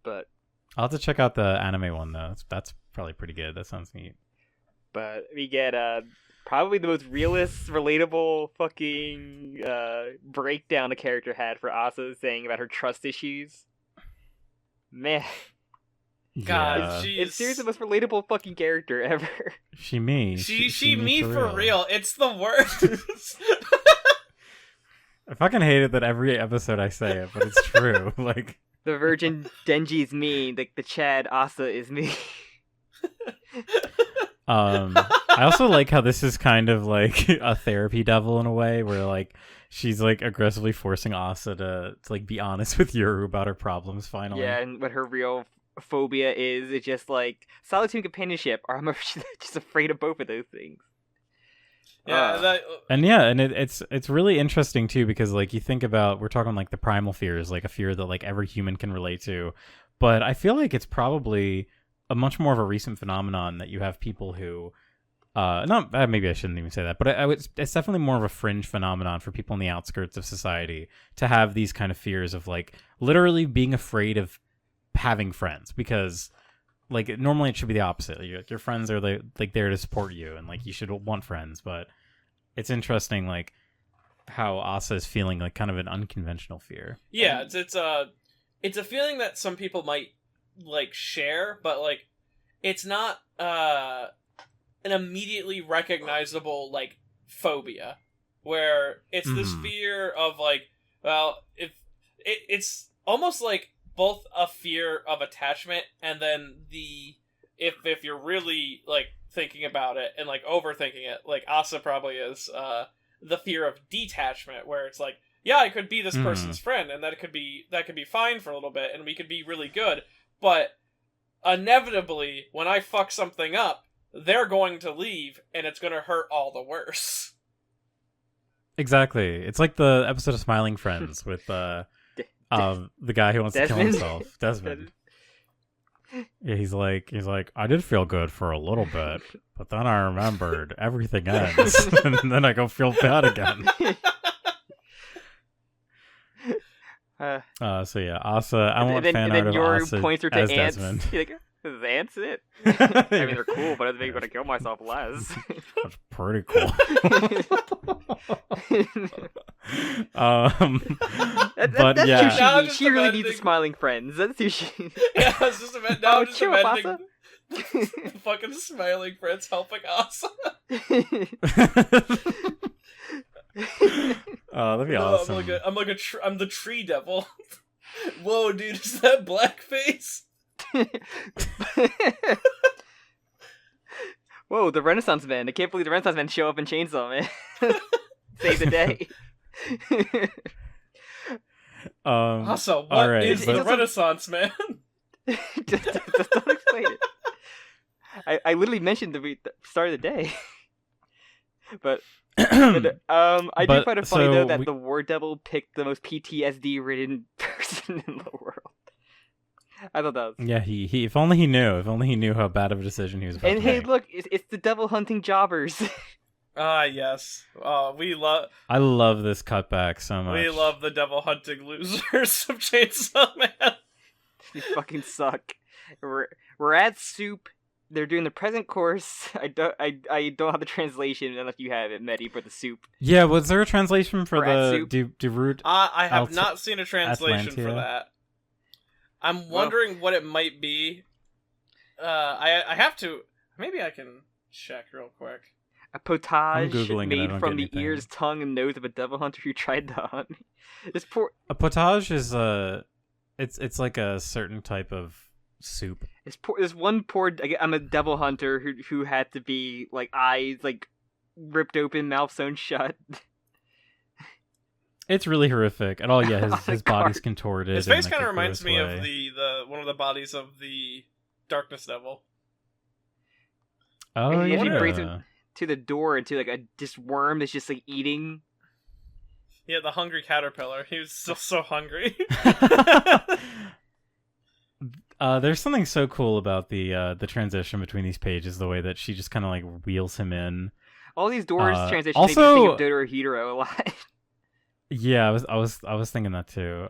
But I'll have to check out the anime one though. That's probably pretty good. That sounds neat. But we get Probably the most realist, relatable fucking breakdown the character had for Asa saying about her trust issues. Man. God, it's seriously the most relatable fucking character ever. She me. She me for real. It's the worst. I fucking hate it that every episode I say it, but it's true. Like the virgin Denji is me, the Chad Asa is me. I also like how this is kind of like a therapy devil in a way, where like she's like aggressively forcing Asa to like be honest with Yuru about her problems finally. Yeah, and what her real phobia is, it's just like solitude and companionship, or I'm just afraid of both of those things. Yeah, and it's really interesting too, because like you think about, we're talking like the primal fears, like a fear that like every human can relate to, but I feel like it's probably a much more of a recent phenomenon that you have people who maybe I shouldn't even say that, but it's definitely more of a fringe phenomenon for people in the outskirts of society to have these kind of fears of like literally being afraid of having friends, because like normally it should be the opposite. Your friends are like there to support you, and like you should want friends. But it's interesting like how Asa is feeling like kind of an unconventional fear. Yeah, it's a feeling that some people might like share, but like it's not an immediately recognizable like phobia, where it's this fear of like, well, if it's almost like both a fear of attachment, and then if you're really like thinking about it and like overthinking it, like Asa probably is, the fear of detachment, where it's like, yeah, I could be this person's friend, and that could be fine for a little bit, and we could be really good, but inevitably when I fuck something up, they're going to leave, and it's going to hurt all the worse. Exactly. It's like the episode of Smiling Friends with the guy who wants to kill himself, Desmond. Yeah, he's like, I did feel good for a little bit, but then I remembered everything ends, and then I go feel bad again. So yeah, Asa. I want fan art of Asa points her to as ants. Desmond. You're like, is ants it? I mean, they're cool, but I think I'm gonna kill myself less. That's pretty cool. That's yeah, who she really needs smiling friends. That's who she. Yeah, I was just imagining fucking smiling friends helping Asa. Oh, that'd be awesome. I'm the tree devil. Whoa, dude, is that blackface? Whoa, the Renaissance Man. I can't believe the Renaissance Men show up in Chainsaw Man. Save the day. Also, what is the Renaissance Man? just don't explain it. I literally mentioned the start of the day. But I do find it funny though that the War Devil picked the most PTSD-ridden person in the world. I thought that was... Yeah, he if only he knew how bad of a decision he was about to make. And hey, look, it's the devil hunting jobbers. Yes. I love this cutback so much. We love the devil hunting losers of Chainsaw Man. You fucking suck. We're at soup. They're doing the present course. I don't have the translation unless you have it, Medi, for the soup. Yeah, was there a translation for the root? I have not seen a translation for that. I'm wondering what it might be. I have to. Maybe I can check real quick. A potage made from the anything. ears, tongue, and nose of a devil hunter who tried to hunt me. A potage is it's like a certain type of soup. There's one poor. I'm a devil hunter who had to be like eyes like ripped open, mouth sewn shut. It's really horrific. And his body's contorted. His face kind of reminds me of the one of the bodies of the Darkness Devil. Oh, he yeah. actually brings him to the door into like this worm that's just like eating. Yeah, the hungry caterpillar. He was still so hungry. There's something so cool about the transition between these pages, the way that she just kind of like wheels him in. All these doors transition also, make me think of Dodorohiro a lot. Yeah, I was thinking that too.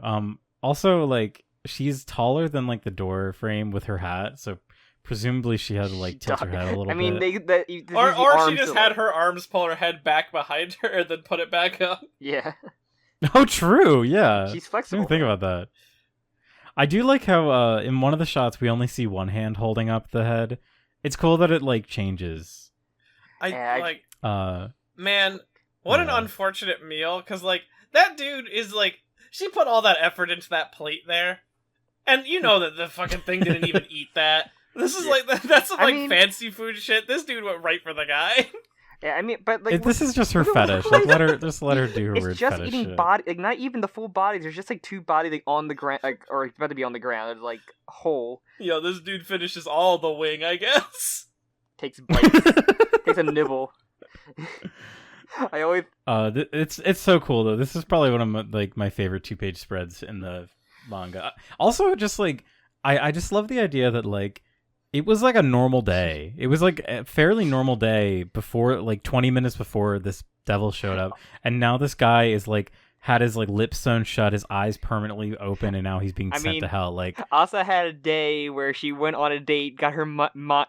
Also, like she's taller than like the door frame with her hat, so Presumably she had to like tilt her head a little I mean, bit. Or she just had her arms pull her head back behind her and then put it back up. Yeah. Oh, true. Yeah. She's I flexible. didn't think about that. I do like how in one of the shots we only see one hand holding up the head. It's cool that it like changes. Man, what an unfortunate meal, because like that dude is like, she put all that effort into that plate there, and you know that the fucking thing didn't even eat that. This is like that's some fancy food shit. This dude went right for the guy. Yeah, I mean, but like this is just her fetish. Like, let her do her weird It's just fetish eating shit. body, like not even the full bodies. There's just like 2 bodies like on the ground, like or about to be on the ground. It's like whole. Yo, this dude finishes all the wing, I guess. Takes bites. Takes a nibble. I always. It's so cool though. This is probably one of my favorite 2-page spreads in the manga. Also, just like I just love the idea that like. It was like a normal day. It was like a fairly normal day before, like 20 minutes before this devil showed up. And now this guy is like, had his like lips sewn shut, his eyes permanently open, and now he's being sent to hell. Like, Asa had a day where she went on a date, got her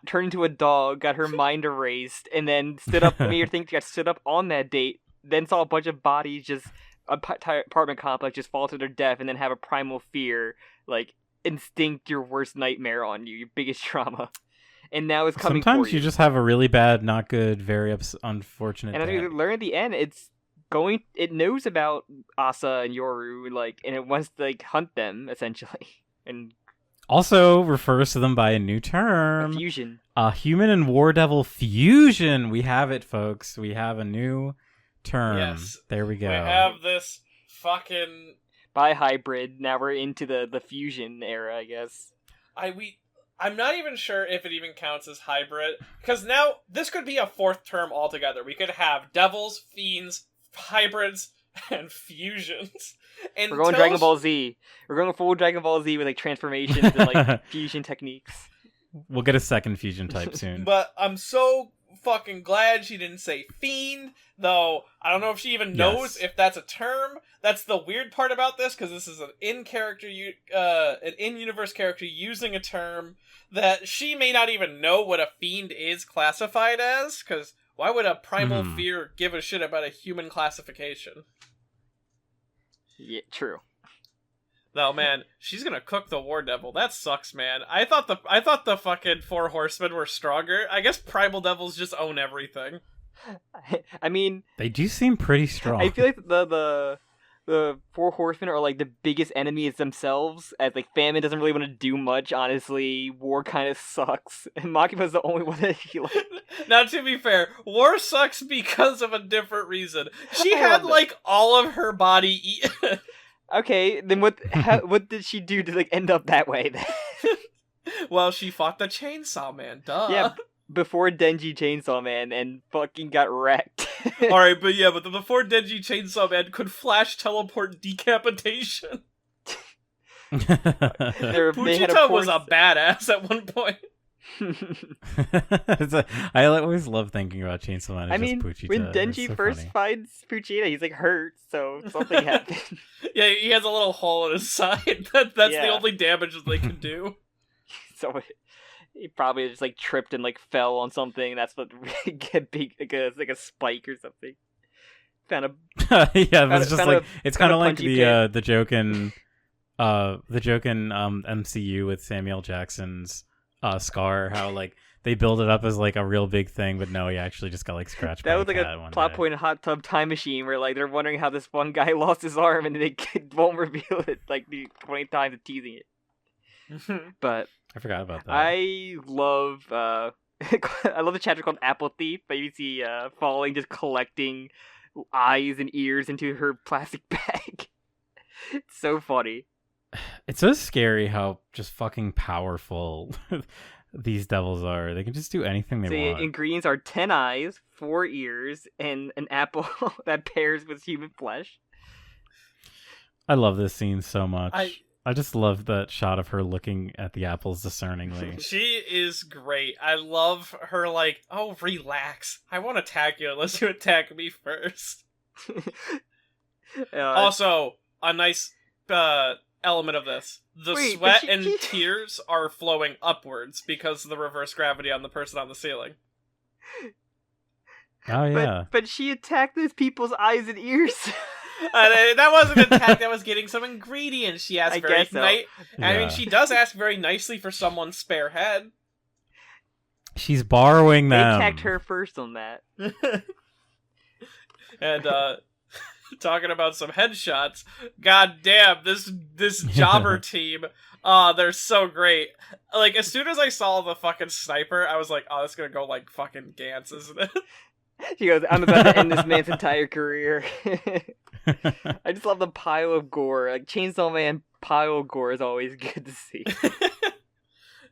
turned into a dog, got her mind erased, and then stood up, made her think she got stood up on that date, then saw a bunch of bodies just, apartment complex just fall to their death, and then have a primal fear, like, instinct your worst nightmare on you, your biggest trauma, and now it's coming. Sometimes you just have a really bad, not good, very unfortunate. And as we learn at the end, it knows about Asa and Yoru, like, and it wants to like hunt them essentially, and also refers to them by a new term, fusion. Human and War Devil fusion. We have it, folks. We have a new term. Yes, there we go. We have this fucking. By hybrid, now we're into the fusion era, I guess. I'm not even sure if it even counts as hybrid, because now this could be a 4th term altogether. We could have devils, fiends, hybrids, and fusions. And we're going Dragon Ball Z. We're going full Dragon Ball Z with like transformations and like fusion techniques. We'll get a second fusion type soon. But I'm so fucking glad she didn't say fiend, though I don't know if she even knows if that's a term. That's the weird part about this, because this is an in-universe character using a term that she may not even know what a fiend is classified as, because why would a primal fear give a shit about a human classification? Yeah, true. No, man, she's gonna cook the War Devil. That sucks, man. I thought the fucking 4 horsemen were stronger. I guess primal devils just own everything. I mean, they do seem pretty strong. I feel like the 4 horsemen are like the biggest enemies themselves, as like Famine doesn't really want to do much, honestly. War kind of sucks, and Makima's the only one that he like. Now, to be fair, War sucks because of a different reason. She had like all of her body eaten. Okay, then what did she do to like end up that way then? Well, she fought the Chainsaw Man, duh. Yeah, before Denji Chainsaw Man and fucking got wrecked. Alright, but before Denji Chainsaw Man could flash teleport decapitation. Puchita was a badass at one point. I always love thinking about Chainsaw Man. I mean, when Denji first finds Puchita, he's like hurt, so something happened. Yeah, he has a little hole in his side. That's the only damage that they can do. So he probably just like tripped and like fell on something. That's what get big, like a spike or something. Found a it's just like it's kind of like the joke in MCU with Samuel Jackson's Scar, how like they build it up as like a real big thing, but no, he actually just got like scratched. That was like a plot point in Hot Tub Time Machine where like they're wondering how this one guy lost his arm and they won't reveal it like the 20 times of teasing it. But I forgot about that. I love the chapter called Apple Thief, but you see Falling just collecting eyes and ears into her plastic bag. It's so funny. It's so scary how just fucking powerful these devils are. They can just do anything they want. The ingredients are 10 eyes, 4 ears, and an apple that pairs with human flesh. I love this scene so much. I just love that shot of her looking at the apples discerningly. She is great. I love her like, oh, relax. I won't attack you unless you attack me first. Also, a nice element of this. The Wait, sweat and tears are flowing upwards because of the reverse gravity on the person on the ceiling. Oh yeah. But she attacked those people's eyes and ears. That wasn't an attack. That was getting some ingredients. She asked very guess so. I mean, she does ask very nicely for someone's spare head. She's borrowing them. They attacked her first on that. And talking about some headshots, god damn, this jobber team, they're so great. Like, as soon as I saw the fucking sniper, I was like, oh, that's gonna go like fucking Gantz, isn't it? She goes, I'm about to end this man's entire career. I just love the pile of gore. Like, Chainsaw Man pile of gore is always good to see.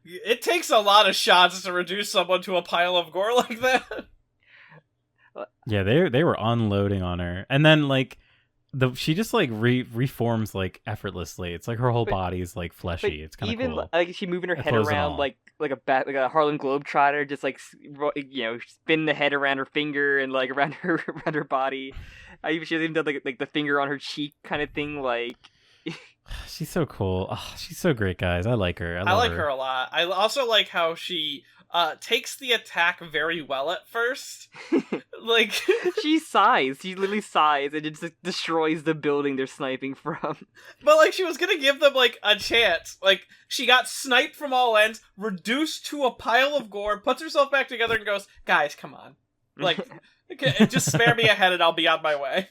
It takes a lot of shots to reduce someone to a pile of gore like that. Yeah, they were unloading on her, and then like she just like reforms like effortlessly. It's like her whole body's like fleshy. It's kind of cool. Even like she moving her head around like a Harlem Globetrotter, just like spin the head around her finger and like around her body. She even done like the finger on her cheek kind of thing. Like she's so cool. Oh, she's so great, guys. I like her. I like her a lot. I also like how she takes the attack very well at first. Like she sighs. She literally sighs and it just destroys the building they're sniping from. But like she was gonna give them like a chance. Like she got sniped from all ends, reduced to a pile of gore, puts herself back together and goes, "Guys, come on. Like just spare me a head and I'll be on my way."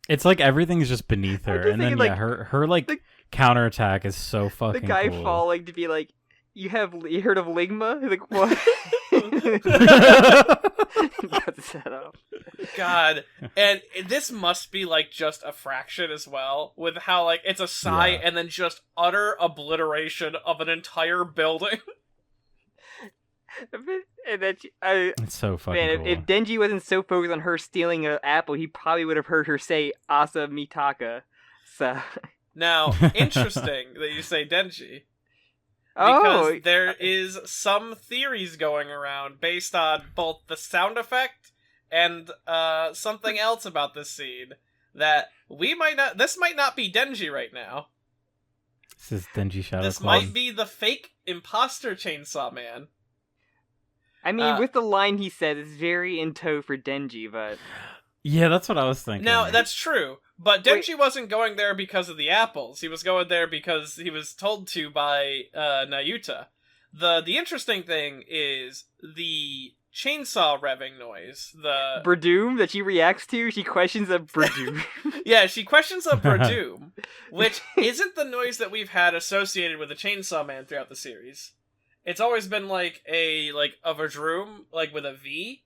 It's like everything's just beneath her, and then her like counterattack is so fucking the guy cool. falling to be like, you heard of Ligma? Like, what? Got set up. God, and this must be like just a fraction as well, with how like it's a sigh and then just utter obliteration of an entire building. And then it's so fucking cool. If Denji wasn't so focused on her stealing an apple, he probably would have heard her say "Asa Mitaka." So now, interesting that you say Denji. Because there is some theories going around based on both the sound effect and something else about this scene that this might not be Denji right now. This is Denji Shadow This Claws. might be the fake imposter Chainsaw Man. I mean, with the line he said, it's very in tow for Denji, but... Yeah, that's what I was thinking. Now, that's true, but Denji wasn't going there because of the apples. He was going there because he was told to by Nayuta. The interesting thing is the chainsaw revving noise. The Bradoom that she reacts to, she questions a Bradoom. Yeah, she questions a Bradoom, which isn't the noise that we've had associated with the Chainsaw Man throughout the series. It's always been like a Verdroom, like with a V.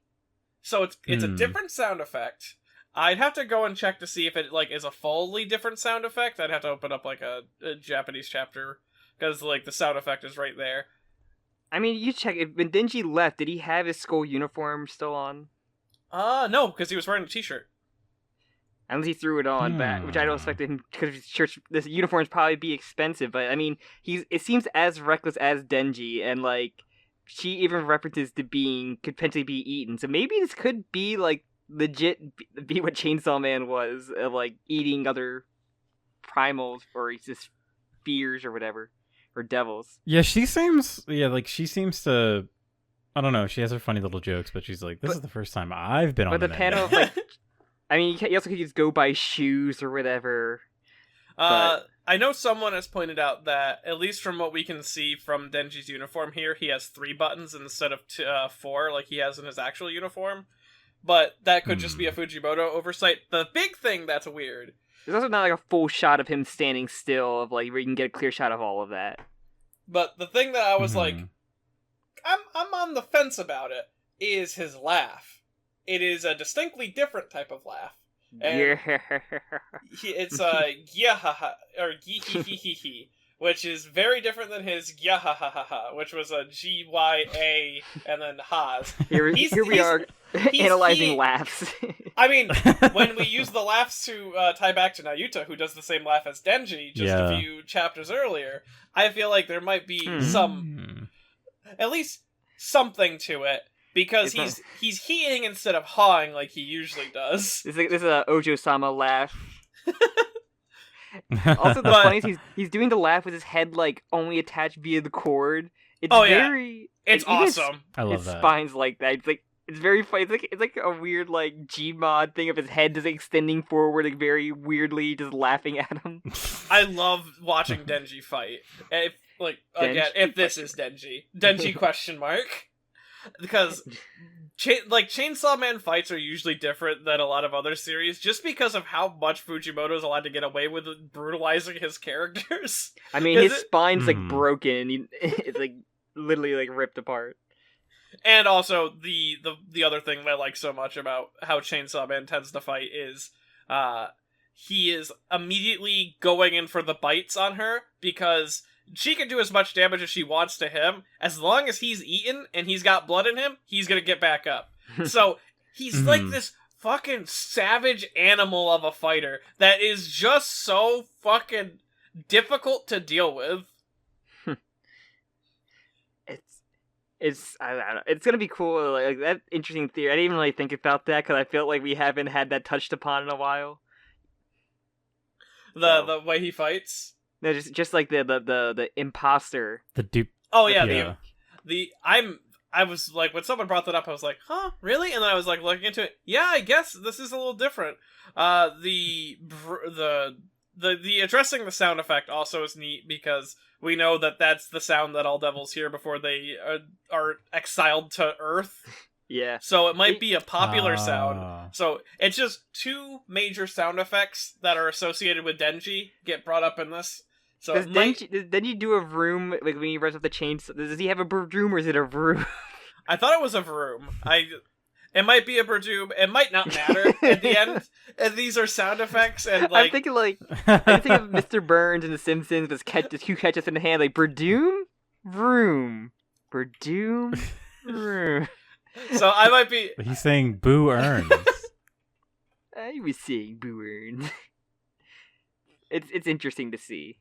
So it's a different sound effect. I'd have to go and check to see if it like is a fully different sound effect. I'd have to open up like a Japanese chapter because like the sound effect is right there. I mean, you check. When Denji left, did he have his school uniform still on? No, because he was wearing a t-shirt. Unless he threw it on back, which I don't expect him, because this uniforms probably be expensive. But I mean, it seems as reckless as Denji, and like she even references to could potentially be eaten. So maybe this could be like legit be what Chainsaw Man was, like eating other primals or just fears or whatever, or devils. Yeah, she seems to. I don't know. She has her funny little jokes, but she's like, "This is the first time I've been on." But the panel, like, I mean, you also could just go buy shoes or whatever. I know someone has pointed out that, at least from what we can see from Denji's uniform here, he has 3 buttons instead of 4, like he has in his actual uniform. But that could just be a Fujimoto oversight. The big thing that's weird. There's also not like a full shot of him standing still, of like where you can get a clear shot of all of that. But the thing that I was like, I'm on the fence about it, is his laugh. It is a distinctly different type of laugh. And it's yeah or gee which is very different than his yeah which was a GYA and then ha's. Here we are analyzing laughs. I mean, when we use the laughs to tie back to Nayuta, who does the same laugh as Denji just a few chapters earlier, I feel like there might be at least something to it. Because he's heeing instead of hawing like he usually does. This is a Ojo-sama laugh. Also, the funniest he's doing the laugh with his head like only attached via the cord. It's it's awesome. I love his that. spine's like that. It's like it's very funny. It's like a weird like Gmod thing of his head just extending forward, like very weirdly, just laughing at him. I love watching Denji fight. If this is Denji question mark, because Chainsaw Man fights are usually different than a lot of other series, just because of how much Fujimoto's allowed to get away with brutalizing his characters. I mean, his spine's like broken, and it's like literally like ripped apart. And also the other thing that I like so much about how Chainsaw Man tends to fight is he is immediately going in for the bites on her, because she can do as much damage as she wants to him. As long as he's eaten and he's got blood in him, he's gonna get back up. So he's like this fucking savage animal of a fighter that is just so fucking difficult to deal with. I don't know. It's gonna be cool. Like that interesting theory. I didn't even really think about that because I felt like we haven't had that touched upon in a while. The way he fights. No, just like the imposter. The dupe. Oh yeah, I was like, when someone brought that up, I was like, huh, really? And then I was like looking into it. Yeah, I guess this is a little different. The addressing the sound effect also is neat, because we know that that's the sound that all devils hear before they are exiled to Earth. Yeah. So it might be a popular sound. So it's just two major sound effects that are associated with Denji get brought up in this. So does Denji do a vroom, like when he runs up the chains? Does he have a broom, or is it a vroom? I thought it was a vroom. It might be a broom. It might not matter at the end. And these are sound effects, and like I'm thinking of Mr. Burns in The Simpsons with who catches in the hand, like broom, vroom, broom, vroom. So I might be. He's saying boo earns. I was saying boo earns. It's interesting to see.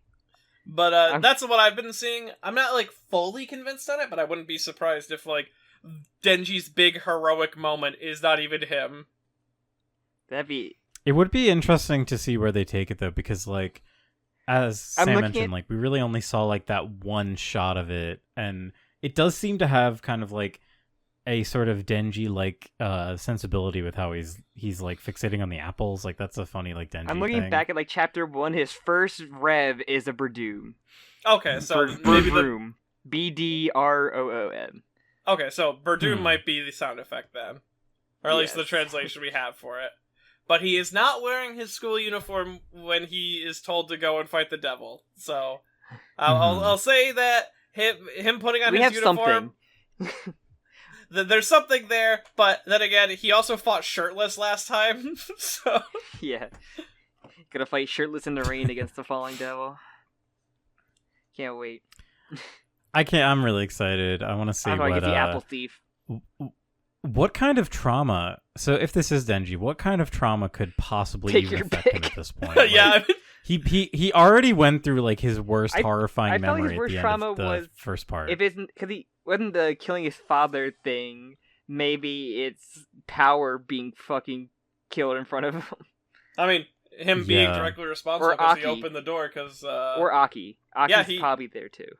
But that's what I've been seeing. I'm not like fully convinced on it, but I wouldn't be surprised if like Denji's big heroic moment is not even him. It would be interesting to see where they take it though, because like as Sam mentioned, like we really only saw like that one shot of it, and it does seem to have kind of like a sort of Denji like sensibility with how he's like fixating on the apples. Like that's a funny like Denji I'm looking thing. back at like chapter 1. His first rev is a Berdoom. Okay, so maybe Berdoom. Bdroon. Okay, so Berdoom might be the sound effect then, or at least the translation we have for it. But he is not wearing his school uniform when he is told to go and fight the devil. So I'll say that him putting on his uniform. Something. There's something there, but then again, he also fought shirtless last time, so... Yeah. Gonna fight shirtless in the rain against the falling devil. Can't wait. I'm really excited. I want to see what... the apple thief. What kind of trauma... So if this is Denji, what kind of trauma could possibly even affect him at this point? Like, yeah, he already went through like his worst horrifying memory like at the end of the first part. If it's because he wasn't the killing his father thing, maybe it's power being fucking killed in front of him. I mean, him being directly responsible because he opened the door. Or Aki. Aki's probably there too.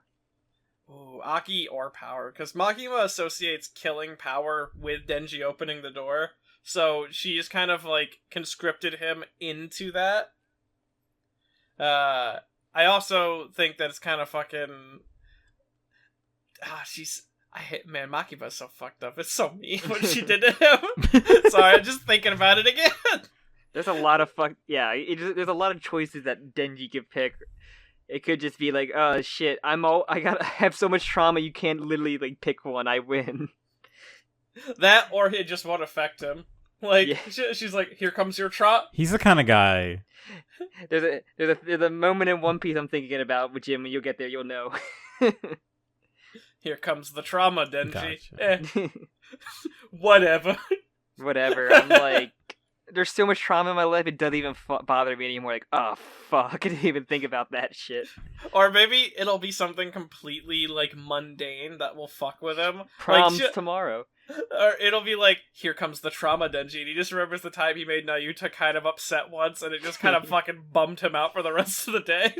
Ooh, Aki or power, because Makima associates killing power with Denji opening the door, so she's kind of like conscripted him into that. I also think that it's kind of fucking... Makiba's so fucked up. It's so mean what she did to him. Sorry, I'm just thinking about it again. There's a lot of there's a lot of choices that Denji could pick. It could just be like, oh shit, I have so much trauma you can't literally like pick one, I win. That, or it just won't affect him. Like, she's like, here comes your trot. He's the kind of guy. There's a moment in One Piece I'm thinking about, but Jim, when you'll get there, you'll know. Here comes the trauma, Denji. Gotcha. Whatever. I'm like, there's so much trauma in my life, it doesn't even bother me anymore. Like, oh fuck, I didn't even think about that shit. Or maybe it'll be something completely like mundane that will fuck with him. Proms tomorrow. Or it'll be like, here comes the trauma, Denji, and he just remembers the time he made Nayuta kind of upset once, and it just kind of fucking bummed him out for the rest of the day.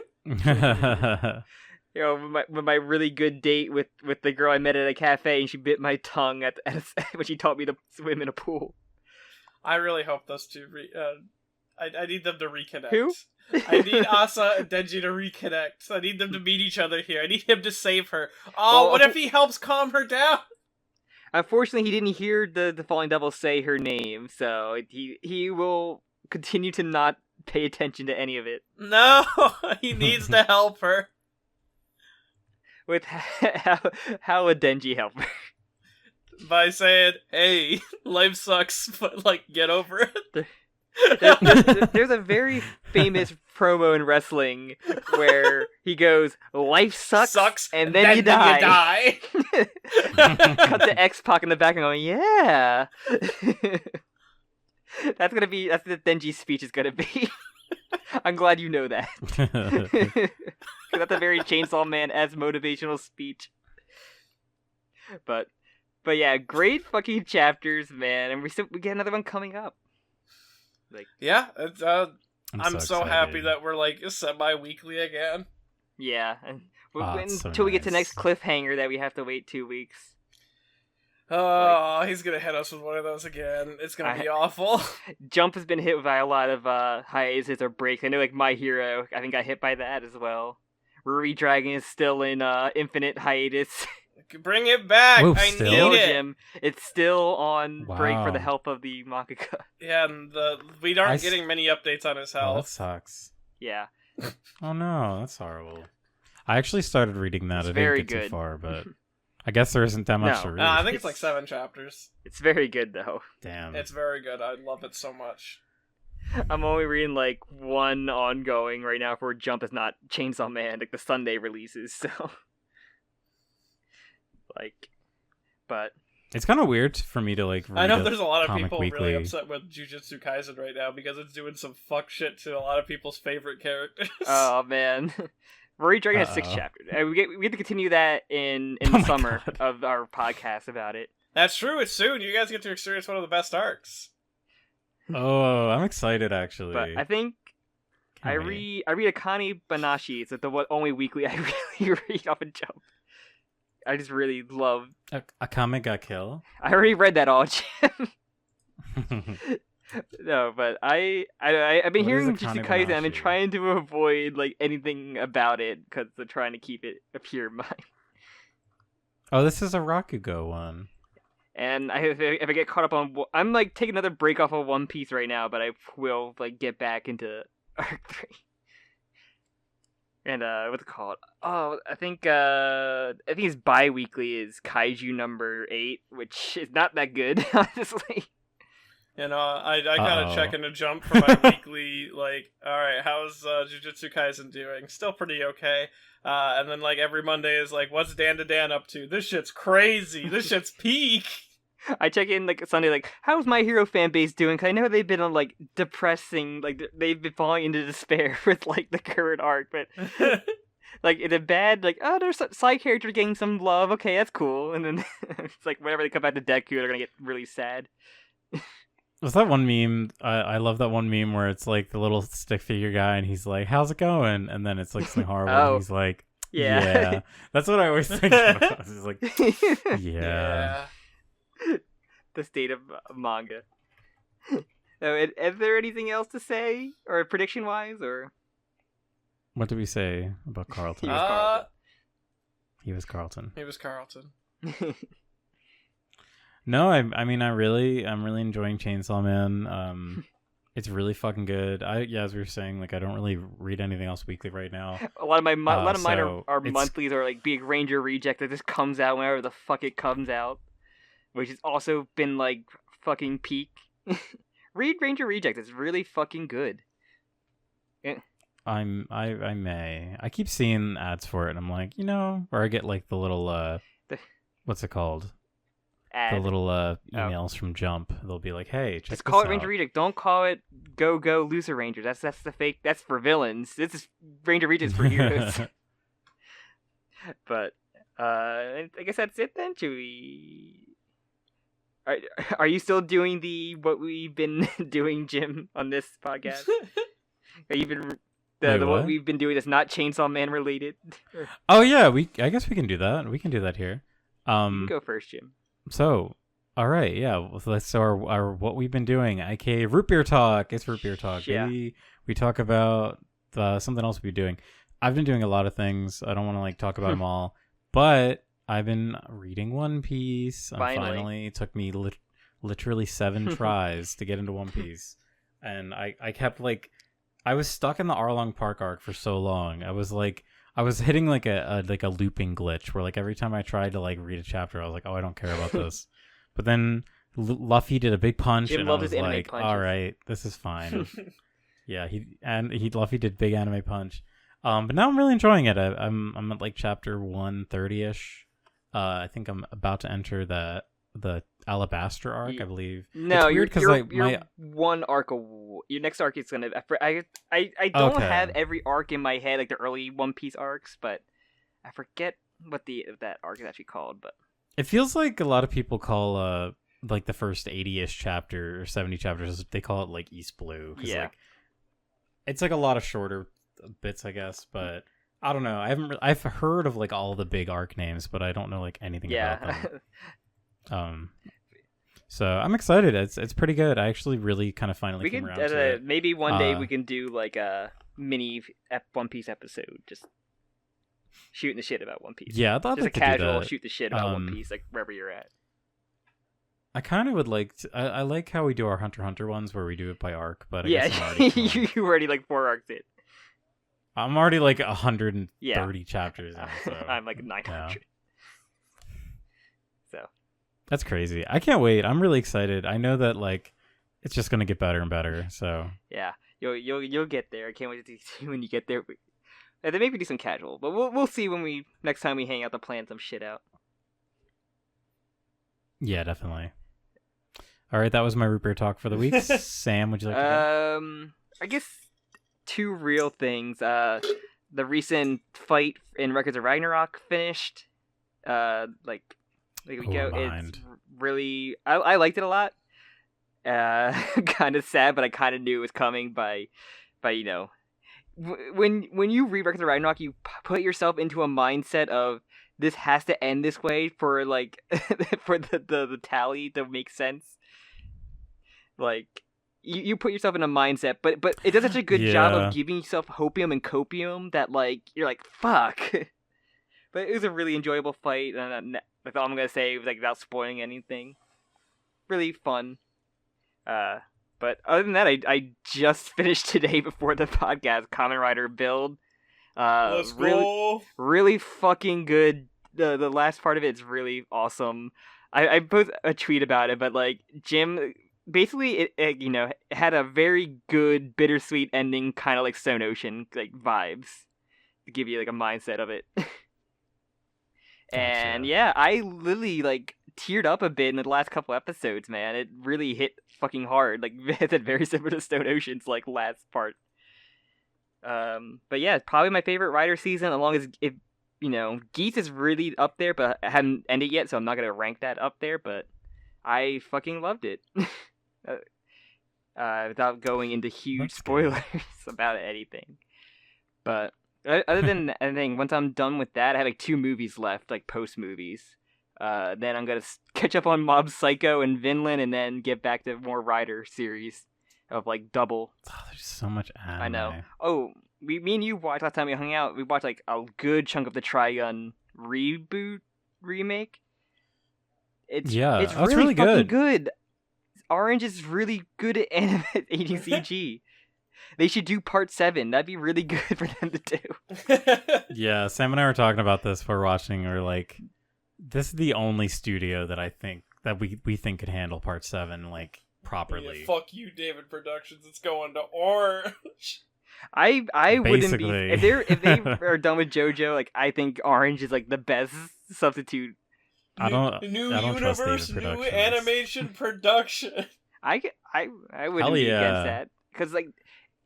You know, with my really good date with the girl I met at a cafe, and she bit my tongue when she taught me to swim in a pool. I really hope those two I need them to reconnect. Who? I need Asa and Denji to reconnect. I need them to meet each other here. I need him to save her. Oh, well, what if he helps calm her down? Unfortunately, he didn't hear the Falling Devil say her name, so he will continue to not pay attention to any of it. No, he needs to help her. With how would Denji help her? By saying, hey, life sucks, but, like, get over it. There's a very famous promo in wrestling where he goes, life sucks and then you die. Cut the X-Pac in the back and going, yeah. That's what Denji's speech is gonna be. I'm glad you know that. That's a very Chainsaw Man as motivational speech. But yeah, great fucking chapters, man, and we get another one coming up. Like, yeah, it's, I'm so happy that we're like semi-weekly again. Yeah, and until we get to the next cliffhanger that we have to wait 2 weeks. Oh, he's gonna hit us with one of those again. It's gonna be awful. Jump has been hit by a lot of hiatuses or breaks. I know, like, My Hero, I think got hit by that as well. Ruby Dragon is still in infinite hiatus. Bring it back! Oof, I still? need it! Jim, it's still on break for the help of the mangaka. Yeah, and we aren't getting many updates on his Oh, health. that sucks. Yeah. Oh no, that's horrible. I actually started reading that. It's I very didn't get good. too far, but I guess there isn't that much to read. I think it's like 7 chapters. It's very good, though. Damn. It's very good. I love it so much. I'm only reading, like, one ongoing right now for Jump is not Chainsaw Man, like the Sunday releases, so... Like, but... It's kind of weird for me to, like, read I know there's a lot of Comic people Weekly. really upset with Jujutsu Kaisen right now because it's doing some fuck shit to a lot of people's favorite characters. Oh, man. Rory Dragon has 6 chapters. We get to continue that in the summer of our podcast about it. That's true, it's soon. You guys get to experience one of the best arcs. Oh, I'm excited, actually. But I think I read Akane Banashi. It's the only weekly I really read off of Jump. I just really love... Akame ga Kill? I already read that all, Jim. No, but I've been hearing Jujutsu Kaisen. I've been trying to avoid, like, anything about it because I'm trying to keep it a pure mind. Oh, this is a Rakugo one. And if I get caught up on... I'm, like, taking another break off of One Piece right now, but I will, like, get back into Arc 3. And, what's it called? Oh, I think his bi-weekly is Kaiju number 8, which is not that good, honestly. You know, I kind of check into Jump for my weekly, like, alright, how's Jujutsu Kaisen doing? Still pretty okay. And then, like, every Monday is like, what's Dan to Dan up to? This shit's crazy. This shit's peak. I check in, like, Sunday, like, how's My Hero fan base doing? Because I know they've been on, like, depressing, like, they've been falling into despair with, like, the current arc, but, like, in a bad, like, oh, there's a side character getting some love, okay, that's cool, and then it's like, whenever they come back to Deku, they're gonna get really sad. Was that one meme? I love that one meme where it's, like, the little stick figure guy, and he's like, how's it going? And then it's, like, something horrible, and he's like, yeah. That's what I always think about. It's like, yeah. The state of manga. So, is there anything else to say, or prediction-wise, or? What did we say about Carlton? He was Carlton. He was Carlton. No, I mean, I'm really enjoying Chainsaw Man. It's really fucking good. As we were saying, like, I don't really read anything else weekly right now. A lot of mine are monthlies, or like Big Ranger Reject that just comes out whenever the fuck it comes out. Which has also been, like, fucking peak. Read Ranger Reject. It's really fucking good. Yeah. I may. I keep seeing ads for it, and I'm like, or I get, like, the little, what's it called? Ad. The little, emails from Jump. They'll be like, hey, check Just this call it out. Ranger Reject. Don't call it Go Loser Ranger. That's the fake. That's for villains. This is Ranger Reject for heroes. But, I guess that's it then. Should we... are you still doing what we've been doing, Jim, on this podcast? Are you been what we've been doing that's not Chainsaw Man related? Oh yeah, I guess we can do that. We can do that here. You can go first, Jim. So, all right, yeah. So our what we've been doing, aka root beer talk. It's root beer talk. Yeah. Maybe we talk about something else we've been doing. I've been doing a lot of things. I don't want to like talk about them all, but I've been reading One Piece. Finally, it took me literally 7 tries to get into One Piece, and I kept like I was stuck in the Arlong Park arc for so long. I was hitting like a looping glitch where like every time I tried to like read a chapter, I was like, oh, I don't care about this. But then Luffy did a big punch, Jim and I was his like, all right, this is fine. Yeah, Luffy did big anime punch. But now I'm really enjoying it. I'm at like chapter 130-ish. I think I'm about to enter the Alabaster arc, I believe. No, it's weird you're one arc. Your next arc is gonna. I don't have every arc in my head, like the early One Piece arcs, but I forget what that arc is actually called. But it feels like a lot of people call like the first 80-ish chapter or 70 chapters, they call it like East Blue. Yeah, like, it's like a lot of shorter bits, I guess, but I don't know. I've heard of like all the big arc names, but I don't know like anything about them. So I'm excited. It's pretty good. I actually really kind of finally came around to it. Maybe one day we can do like a mini One Piece episode, just shooting the shit about One Piece. Yeah, I thought just a casual shoot the shit about One Piece, like wherever you're at. I kind of would like to, I like how we do our Hunter x Hunter ones where we do it by arc, but I guess you already like 4 arcs in. I'm already like 130 chapters in, so I'm like 900. Yeah. So that's crazy. I can't wait. I'm really excited. I know that like it's just gonna get better and better. So yeah, you'll get there. I can't wait to see when you get there. And then maybe do some casual, but we'll see when next time we hang out to plan some shit out. Yeah, definitely. All right, that was my root beer talk for the week. Sam, would you like to go? I guess 2 real things. The recent fight in Records of Ragnarok finished. Like a week ago. It's really I liked it a lot. Kind of sad, but I kind of knew it was coming by you know, when you read Records of Ragnarok, you put yourself into a mindset of this has to end this way for like for the tally to make sense. Like you put yourself in a mindset, but it does such a good job of giving yourself hopium and copium that like you're like fuck. But it was a really enjoyable fight, and that's all I'm gonna say, like without spoiling anything. Really fun. But other than that, I just finished today before the podcast Kamen Rider build. Let's go. Really fucking good. The last part of it is really awesome. I posted a tweet about it, but like Jim, basically it you know, it had a very good bittersweet ending, kind of like Stone Ocean like vibes to give you like a mindset of it. And yeah, I literally like teared up a bit in the last couple episodes, man. It really hit fucking hard. Like it's very similar to Stone Ocean's like last part. But yeah, probably my favorite Rider season, along as if you know, Geese is really up there, but I haven't ended yet, so I'm not gonna rank that up there, but I fucking loved it. Without going into huge spoilers about anything. But other than anything, once I'm done with that, I have like 2 movies left, like post movies. Then I'm gonna catch up on Mob Psycho and Vinland, and then get back to more Rider series of like double. Oh, there's so much anime. I know. Oh, me and you watched last time we hung out. We watched like a good chunk of the Trigun reboot remake. It's really fucking good. Orange is really good at animating CG. They should do part 7. That'd be really good for them to do. Yeah, Sam and I were talking about this before watching. We're like, this is the only studio that I think that we think could handle part 7 like properly. Yeah, fuck you, David Productions. It's going to Orange. I wouldn't be if they are done with JoJo. Like I think Orange is like the best substitute. I don't universe, trust David new animation production. I wouldn't be against that because like.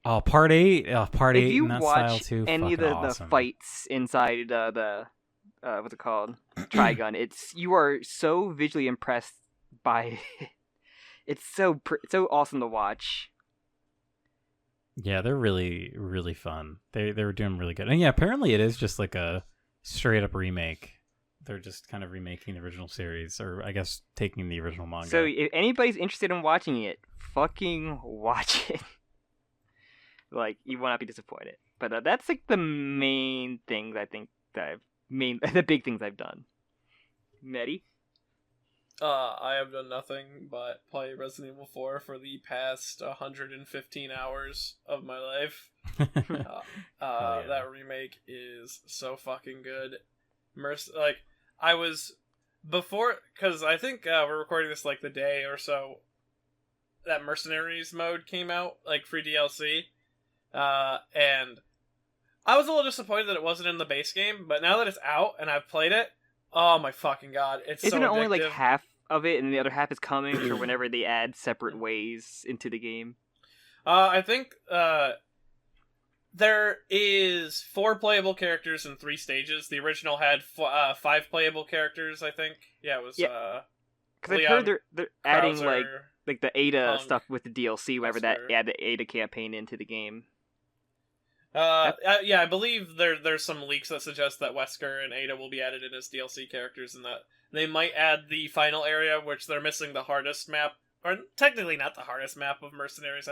Oh, part 8 if you in that watch style too, any of the fights inside the what's it called, Trigun, you are so visually impressed by it. It's so awesome to watch. Yeah, they're really, really fun. They were doing really good. And yeah, apparently it is just like a straight up remake. They're just kind of remaking the original series, or I guess taking the original manga. So if anybody's interested in watching it, fucking watch it. Like, you will not be disappointed. But that's like the main things I think that the big things I've done. Medi? I have done nothing but play Resident Evil 4 for the past 115 hours of my life. That remake is so fucking good. I was before, because I think we're recording this like the day or so that Mercenaries mode came out, like free DLC, and I was a little disappointed that it wasn't in the base game, but now that it's out and I've played it, oh my fucking god, Isn't so it only like addictive. half of it and the other half is coming or whenever they add separate ways into the game? I think there is 4 playable characters in 3 stages. The original had 5 playable characters, I think. Yeah, it was Because I've heard they're adding like the Ada Hunk, stuff with the DLC whenever that add the Ada campaign into the game. Yeah, I believe there's some leaks that suggest that Wesker and Ada will be added in as DLC characters, and that they might add the final area, which they're missing the hardest map, or technically not the hardest map of Mercenaries.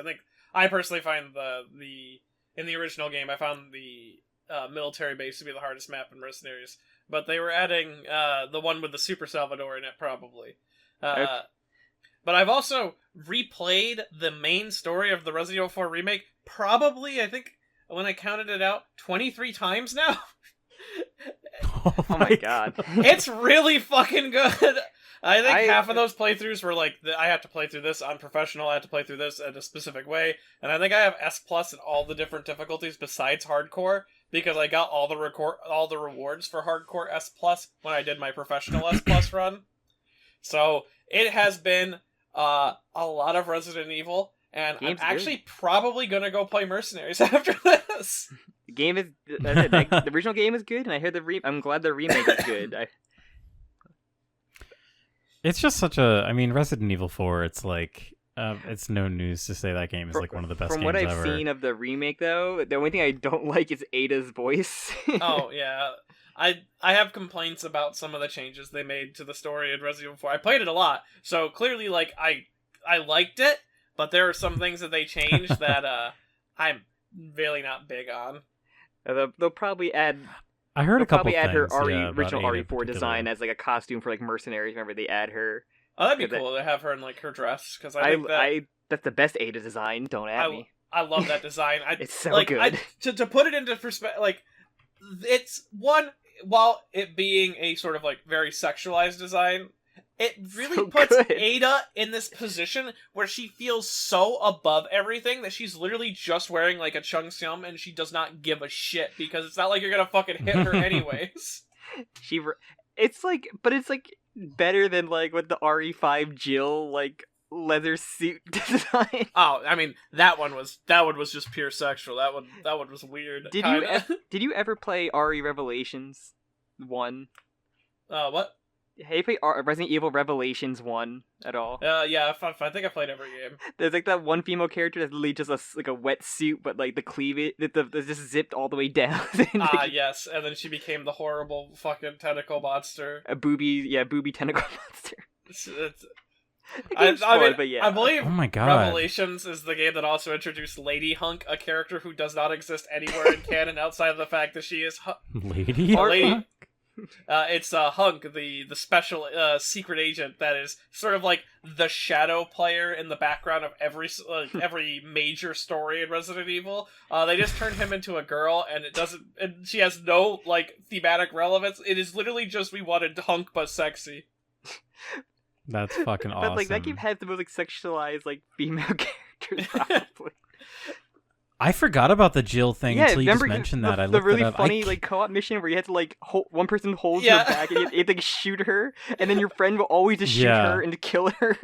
I personally find in the original game, I found the military base to be the hardest map in Mercenaries, but they were adding the one with the Super Salvador in it, probably. Okay. But I've also replayed the main story of the Resident Evil 4 remake, probably, I think, when I counted it out, 23 times now. Oh my god. It's really fucking good. I think half of those playthroughs were like, I have to play through this on professional, I have to play through this in a specific way, and I think I have S+ in all the different difficulties besides hardcore, because I got all the rewards for hardcore S+ when I did my professional S+ run. So, it has been a lot of Resident Evil, and I'm actually probably gonna go play Mercenaries after this. The game is the original game is good, and I heard I'm glad the remake is good. It's just such a. I mean, Resident Evil 4. It's like it's no news to say that game is like one of the best games ever. From what I've seen of the remake, though, the only thing I don't like is Ada's voice. Oh yeah, I have complaints about some of the changes they made to the story in Resident Evil 4. I played it a lot, so clearly, like I liked it. But there are some things that they changed that I'm really not big on. They'll probably add. I heard a couple things. Probably add her original RE4 design as like a costume for like Mercenaries. Remember they add her. Oh, that'd be cool to have her in like her dress, because I think that's the best Ada design. Don't add me. I love that design. It's so good. To put it into perspective, like it's one, while it being a sort of like very sexualized design, it really puts Ada in this position where she feels so above everything that she's literally just wearing like a Chung-seom and she does not give a shit, because it's not like you're gonna fucking hit her anyways. It's like better than like with the RE5 Jill like leather suit design. Oh, I mean that one was just pure sexual. That one was weird. Did you ever play RE Revelations 1? What? Have you played Resident Evil Revelations 1 at all? Yeah, I think I played every game. There's like that one female character that's literally just like a wetsuit, but like the cleavage, that's just zipped all the way down. Yes, and then she became the horrible fucking tentacle monster. A booby tentacle monster. I believe oh my God. Revelations is the game that also introduced Lady Hunk, a character who does not exist anywhere in canon outside of the fact that she is Lady Hunk? It's Hunk, the special secret agent that is sort of like the shadow player in the background of every major story in Resident Evil. They just turned him into a girl, and she has no like thematic relevance. It is literally just we wanted Hunk but sexy. That's fucking awesome. But like that game has the most like sexualized like female characters probably. I forgot about the Jill thing until you just mentioned that. I looked the really it up. funny like co-op mission where you had to like one person holds her back and you had to like, shoot her, and then your friend will always just shoot her and kill her.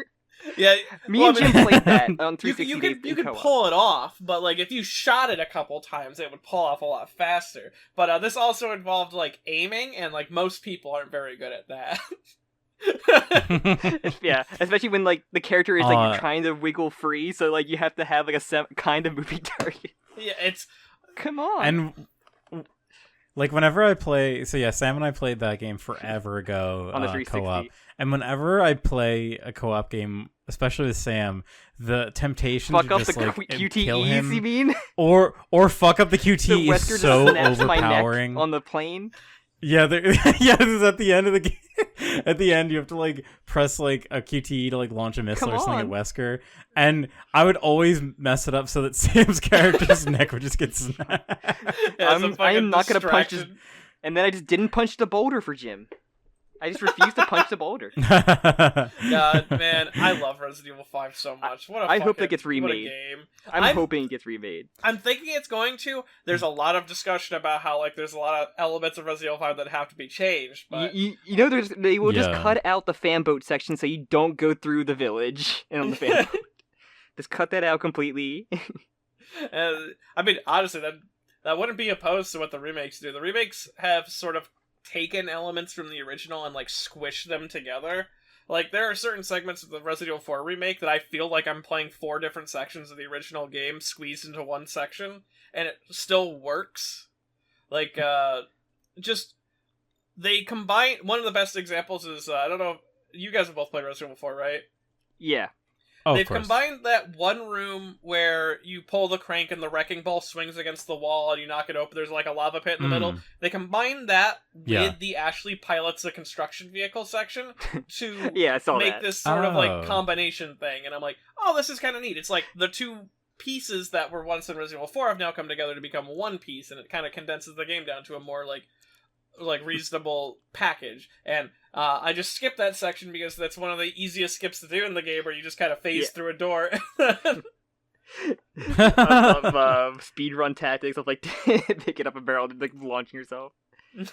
Yeah, me and Jim played that on 360. You could pull it off, but like if you shot it a couple times, it would pull off a lot faster. But this also involved like aiming, and like most people aren't very good at that. Yeah, especially when like the character is like trying to wiggle free, so like you have to have like a kind of moving target. Yeah, it's come on. And like whenever I play, so yeah, Sam and I played that game forever ago on the 360. Co-op, and whenever I play a co-op game, especially with Sam, the temptation fuck to up just the like QTEs, kill him, you mean? or fuck up the QT is so overpowering on the plane. Yeah, yeah, this is at the end of the game. At the end, you have to like press like a QTE to like launch a missile or something at Wesker, and I would always mess it up so that Sam's character's neck would just get snapped. Yeah, I am not gonna punch his, and then I just didn't punch the boulder for Jim. I just refused to punch the boulder. God, man, I love Resident Evil 5 so much. I hope it gets remade. What a game. I'm hoping it gets remade. I'm thinking it's going to. There's a lot of discussion about how like there's a lot of elements of Resident Evil 5 that have to be changed. But you know, they will just cut out the fan boat section so you don't go through the village and on the fan boat. Just cut that out completely. I mean, honestly, that wouldn't be opposed to what the remakes do. The remakes have sort of taken elements from the original and like squished them together. Like there are certain segments of the Resident Evil 4 remake that I feel like I'm playing 4 different sections of the original game squeezed into one section, and it still works. Like just they combine. One of the best examples is I don't know, you guys have both played Resident Evil 4, right? Yeah. Oh, they've combined that one room where you pull the crank and the wrecking ball swings against the wall and you knock it open. There's like a lava pit in the middle. They combined that with the Ashley pilots a construction vehicle section to make this sort of like combination thing. And I'm like, oh, this is kind of neat. It's like the two pieces that were once in Resident Evil 4 have now come together to become one piece, and it kind of condenses the game down to a more like reasonable package. And I just skipped that section because that's one of the easiest skips to do in the game, where you just kind of phase through a door. I love speedrun tactics of like picking up a barrel and like launching yourself.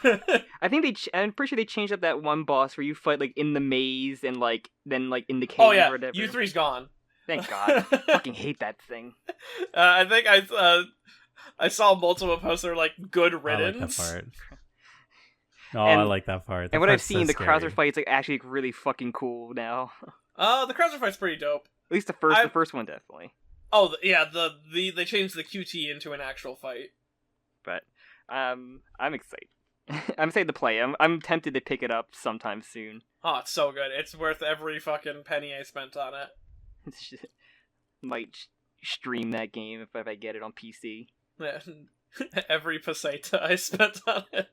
I think I'm pretty sure they changed up that one boss where you fight like in the maze and like then like in the cave or whatever. U3's gone. Thank God. I fucking hate that thing. I think I saw multiple posts that were like, good riddance. I like that part. I like that part. And what I've seen, the Krauser fight's like actually really fucking cool now. The Krauser fight's pretty dope. At least the first one definitely. Oh yeah, they changed the QT into an actual fight. But I'm excited. I'm excited to play. I'm tempted to pick it up sometime soon. Oh, it's so good. It's worth every fucking penny I spent on it. Might stream that game if I get it on PC. Yeah. Every peseta I spent on it.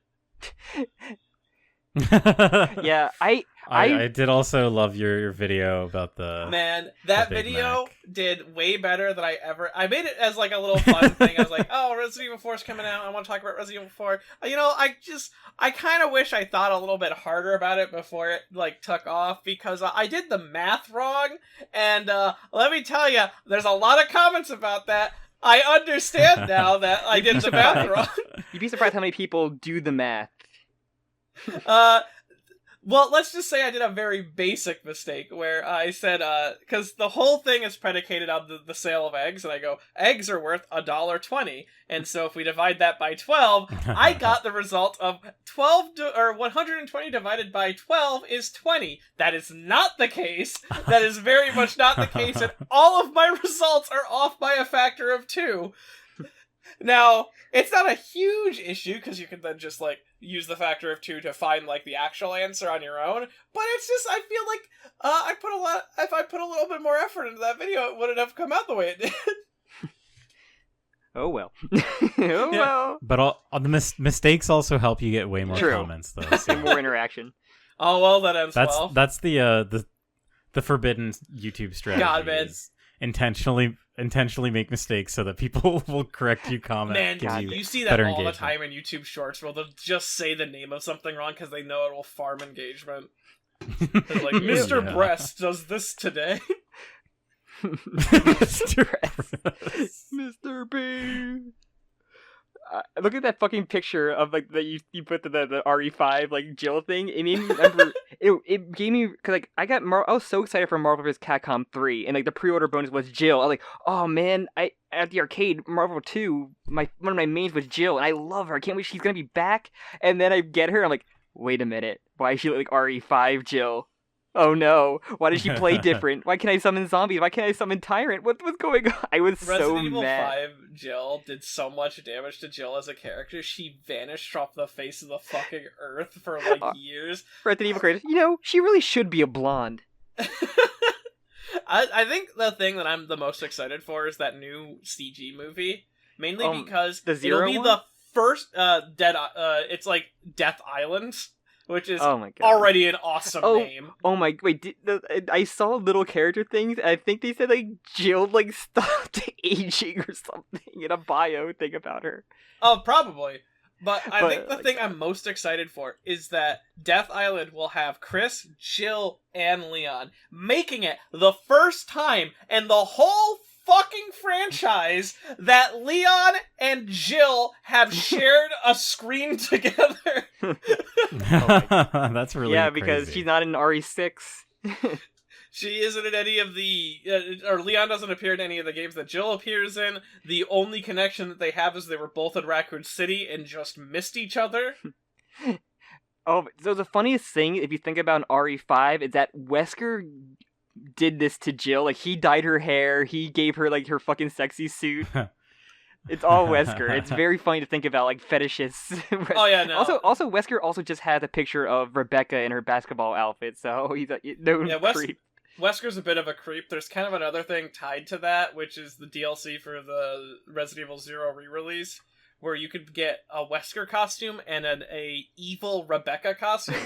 Yeah, I did also love your video about the that video Mac. Did way better than I made it as like a little fun thing. I was like, oh, Resident Evil 4 is coming out, I want to talk about Resident Evil 4. You know, I kind of wish I thought a little bit harder about it before it like took off, because I did the math wrong, and let me tell you, there's a lot of comments about that. I understand now that I did the math wrong. You'd be surprised how many people do the math. Well, let's just say I did a very basic mistake where I said, because the whole thing is predicated on the sale of eggs, and I go, eggs are worth $1.20, and so if we divide that by 12, I got the result of 120 divided by 12 is 20. That is not the case. That is very much not the case, and all of my results are off by a factor of 2. Now, it's not a huge issue, because you can then just, like, use the factor of 2 to find, like, the actual answer on your own, but it's just, I feel like, if I put a little bit more effort into that video, it wouldn't have come out the way it did. Oh, well. Well. But all the mistakes also help you get way more comments, though. So. More interaction. Oh, well, that ends well. That's the forbidden YouTube strategy. God, man. Intentionally make mistakes so that people will correct you, comment. Man, you see that all the time in YouTube Shorts, where they'll just say the name of something wrong because they know it will farm engagement. It's like, Mr. Breast does this today. Mr. Breast. Mr. B. Look at that fucking picture of like that you put the RE5 like Jill thing. It made me remember. it gave me, because like I was so excited for Marvel vs. Capcom 3, and like the pre-order bonus was Jill. I was like, oh man, at the arcade Marvel 2, one of my mains was Jill, and I love her. I can't wait, she's gonna be back. And then I get her, I'm like, wait a minute, why is she like RE5 Jill? Oh no! Why did she play different? Why can't I summon zombies? Why can't I summon Tyrant? What's going on? I was Resident so Evil mad. 5 Jill did so much damage to Jill as a character. She vanished off the face of the fucking earth for like years. Resident Evil creators, she really should be a blonde. I think the thing that I'm the most excited for is that new CG movie, mainly because it'll be the first it's like Death Island. Which is already an awesome name. Oh my, wait, I saw little character things, and I think they said, like, Jill, like, stopped aging or something in a bio thing about her. Oh, probably. But I think the thing I'm most excited for is that Death Island will have Chris, Jill, and Leon, making it the first time in the whole fucking franchise that Leon and Jill have shared a screen together. That's really because she's not in RE6. She isn't in any of the or Leon doesn't appear in any of the games that Jill appears in. The only connection that they have is they were both in Raccoon City and just missed each other. Oh, so the funniest thing, if you think about an RE5, is that Wesker did this to Jill. Like, he dyed her hair, he gave her, like, her fucking sexy suit. It's all Wesker. It's very funny to think about, like, fetishes. Oh, yeah, no. Also, Wesker also just has a picture of Rebecca in her basketball outfit, so he's a creep. Wesker's a bit of a creep. There's kind of another thing tied to that, which is the DLC for the Resident Evil 0 re-release, where you could get a Wesker costume and a evil Rebecca costume,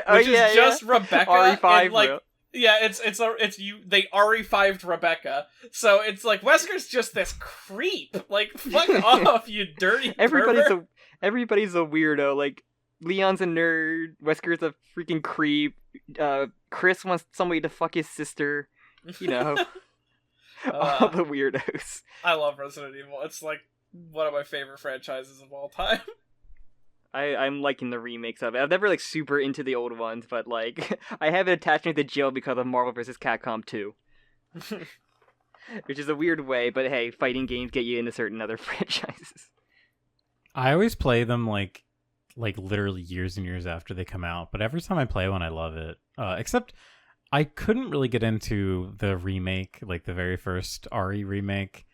which is just Rebecca. RE5, and, like, yeah, it's you. They RE5'd Rebecca, so it's like Wesker's just this creep. Like, fuck off, you dirty. Everybody's a weirdo. Like, Leon's a nerd. Wesker's a freaking creep. Chris wants somebody to fuck his sister. All the weirdos. I love Resident Evil. It's like one of my favorite franchises of all time. I'm liking the remakes of it. I'm never, like, super into the old ones, but, like, I have an attachment to Jill because of Marvel vs. Capcom 2. Which is a weird way, but hey, fighting games get you into certain other franchises. I always play them, like literally years and years after they come out, but every time I play one, I love it. Except, I couldn't really get into the remake, like, the very first RE remake,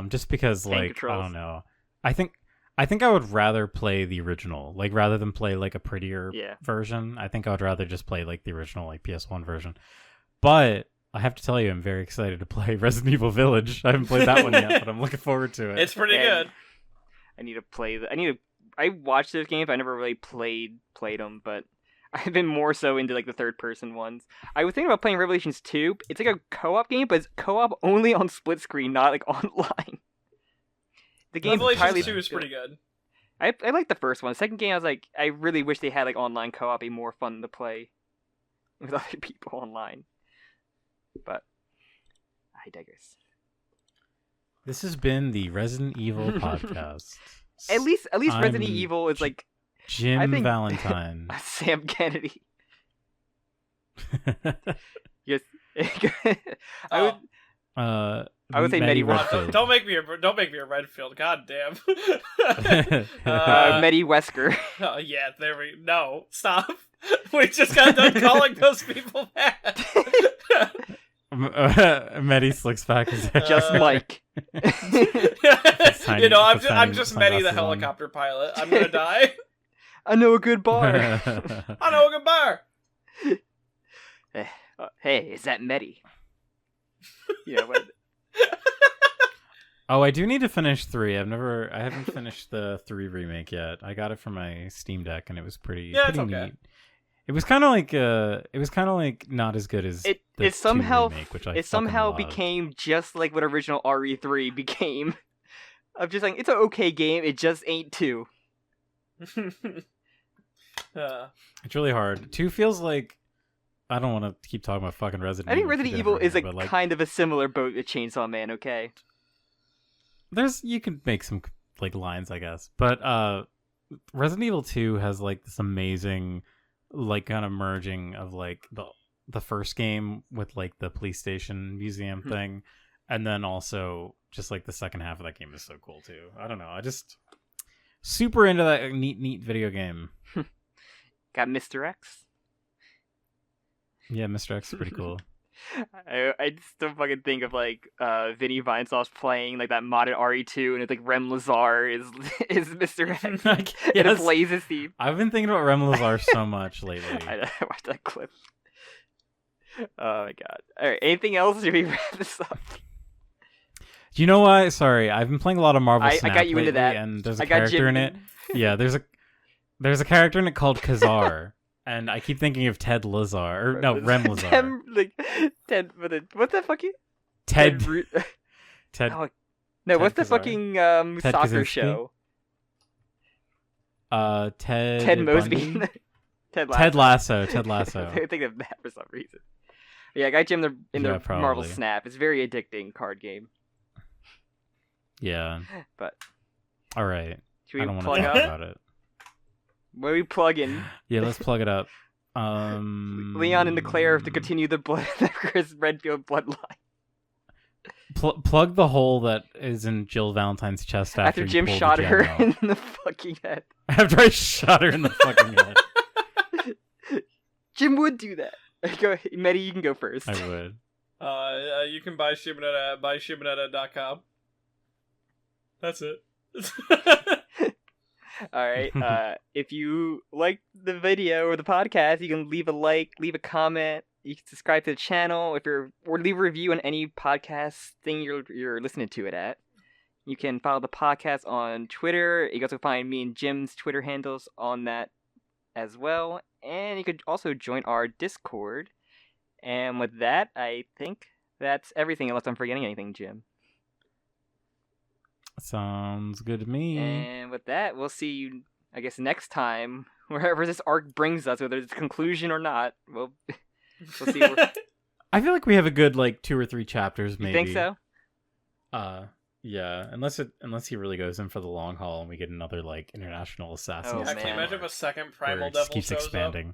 just because, like, I don't know. I think I would rather play the original, like, rather than play, like, a prettier version. I think I would rather just play, like, the original, like, PS1 version. But I have to tell you, I'm very excited to play Resident Evil Village. I haven't played that one yet, but I'm looking forward to it. It's pretty good. I need to play I watched those games, but I never really played them, but I've been more so into, like, the third-person ones. I was thinking about playing Revelations 2. It's like a co-op game, but it's co-op only on split screen, not, like, online. The game Revelations 2 is pretty good. I like the first one. The second game, I was like, I really wish they had, like, online co-op be more fun to play with other people online. But I digress. This has been the Resident Evil podcast. At least Resident Evil is like Jim Valentine. Sam Kennedy. Yes. I would say Medi Wesker. Don't make me a Redfield. God damn. Medi Wesker. Oh yeah, no, stop. We just got done calling those people that. Medi slicks back his head. Just Mike. I'm just Medi the helicopter pilot. I'm gonna die. I know a good bar. I know a good bar. Hey, is that Medi? What? Oh, I do need to finish 3. I haven't finished the 3 remake yet. I got it from my Steam Deck, and it was pretty okay. neat. It was kind of like not as good as the somehow 2 remake, which I somehow became just like what original RE3 became. I'm just like, it's an okay game. It just ain't 2. It's really hard. 2 feels like, I don't want to keep talking about fucking Resident Evil. I think Resident Evil is kind of a similar boat to Chainsaw Man, okay? You can make some, like, lines, I guess. But Resident Evil 2 has, like, this amazing, like, kind of merging of, like, the first game with, like, the police station museum thing. And then also, just, like, the second half of that game is so cool, too. I don't know. I just super into that neat video game. Got Mr. X? Yeah, Mr. X is pretty cool. I just don't fucking think of like Vinny Vinesauce playing like that modded RE2 and it's like Rem Lazar is Mr. X and it plays his theme. I've been thinking about Rem Lazar so much lately. I watched that clip. Oh my god. Alright, anything else? Should we wrap this up? Do you know why? Sorry, I've been playing a lot of Marvel Snap I got you lately, into that. And there's a character in it. Yeah, there's a character in it called Kazar. And I keep thinking of Ted Lazar, or no, Rem Lazar. Ted, what's that fucking? Ted. Ted. Oh, no, what's the fucking soccer show? Ted Mosby. Ted Lasso. Ted Lasso. I think of that for some reason. Yeah, I got you in the Marvel Snap. It's a very addicting card game. Yeah. But. All right. Should we I don't want plug to talk up? about it. What are we plugging? Yeah, let's plug it up. Leon and Claire have to continue the Chris Redfield bloodline. Plug the hole that is in Jill Valentine's chest after Jim shot her in the fucking head. After I shot her in the fucking head. Jim would do that. Go, Medi, you can go first. I would. You can buy Shibanetta at buyshibanetta.com. That's it. Alright, if you like the video or the podcast, you can leave a like, leave a comment, you can subscribe to the channel or leave a review on any podcast thing you're listening to it at. You can follow the podcast on Twitter. You can also find me and Jim's Twitter handles on that as well. And you could also join our Discord. And with that, I think that's everything, unless I'm forgetting anything, Jim. Sounds good to me. And with that, we'll see you, I guess, next time, wherever this arc brings us, whether it's a conclusion or not. We'll see. I feel like we have a good, 2 or 3 chapters, maybe. You think so? Yeah. Unless he really goes in for the long haul and we get another, international assassin. I can't imagine if a second Primal Devil keeps shows expanding.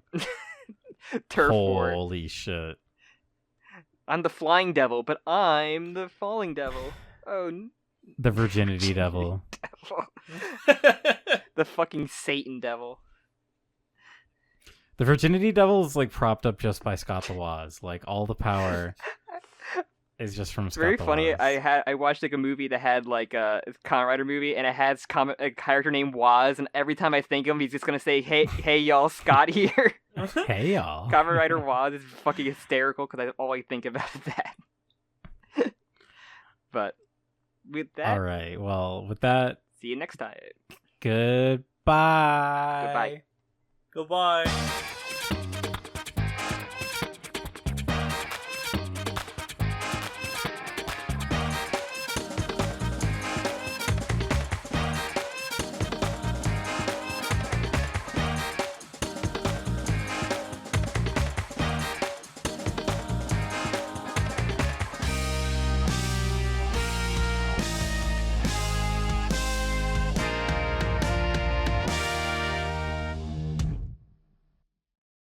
Turf War. Holy shit. I'm the Flying Devil, but I'm the Falling Devil. Oh, the Virginity Devil. The fucking Satan Devil. The Virginity Devil is propped up just by Scott the Woz. All the power is just from Scott the Woz. It's very funny. I watched a movie that had a Kamen Rider movie, and it has a character named Woz, and every time I think of him, he's just gonna say, "Hey y'all, Scott here." Hey y'all. Kamen Rider Woz is fucking hysterical because all I think about is that. But. With that, all right. Well, with that, see you next time. Goodbye. Goodbye. Goodbye.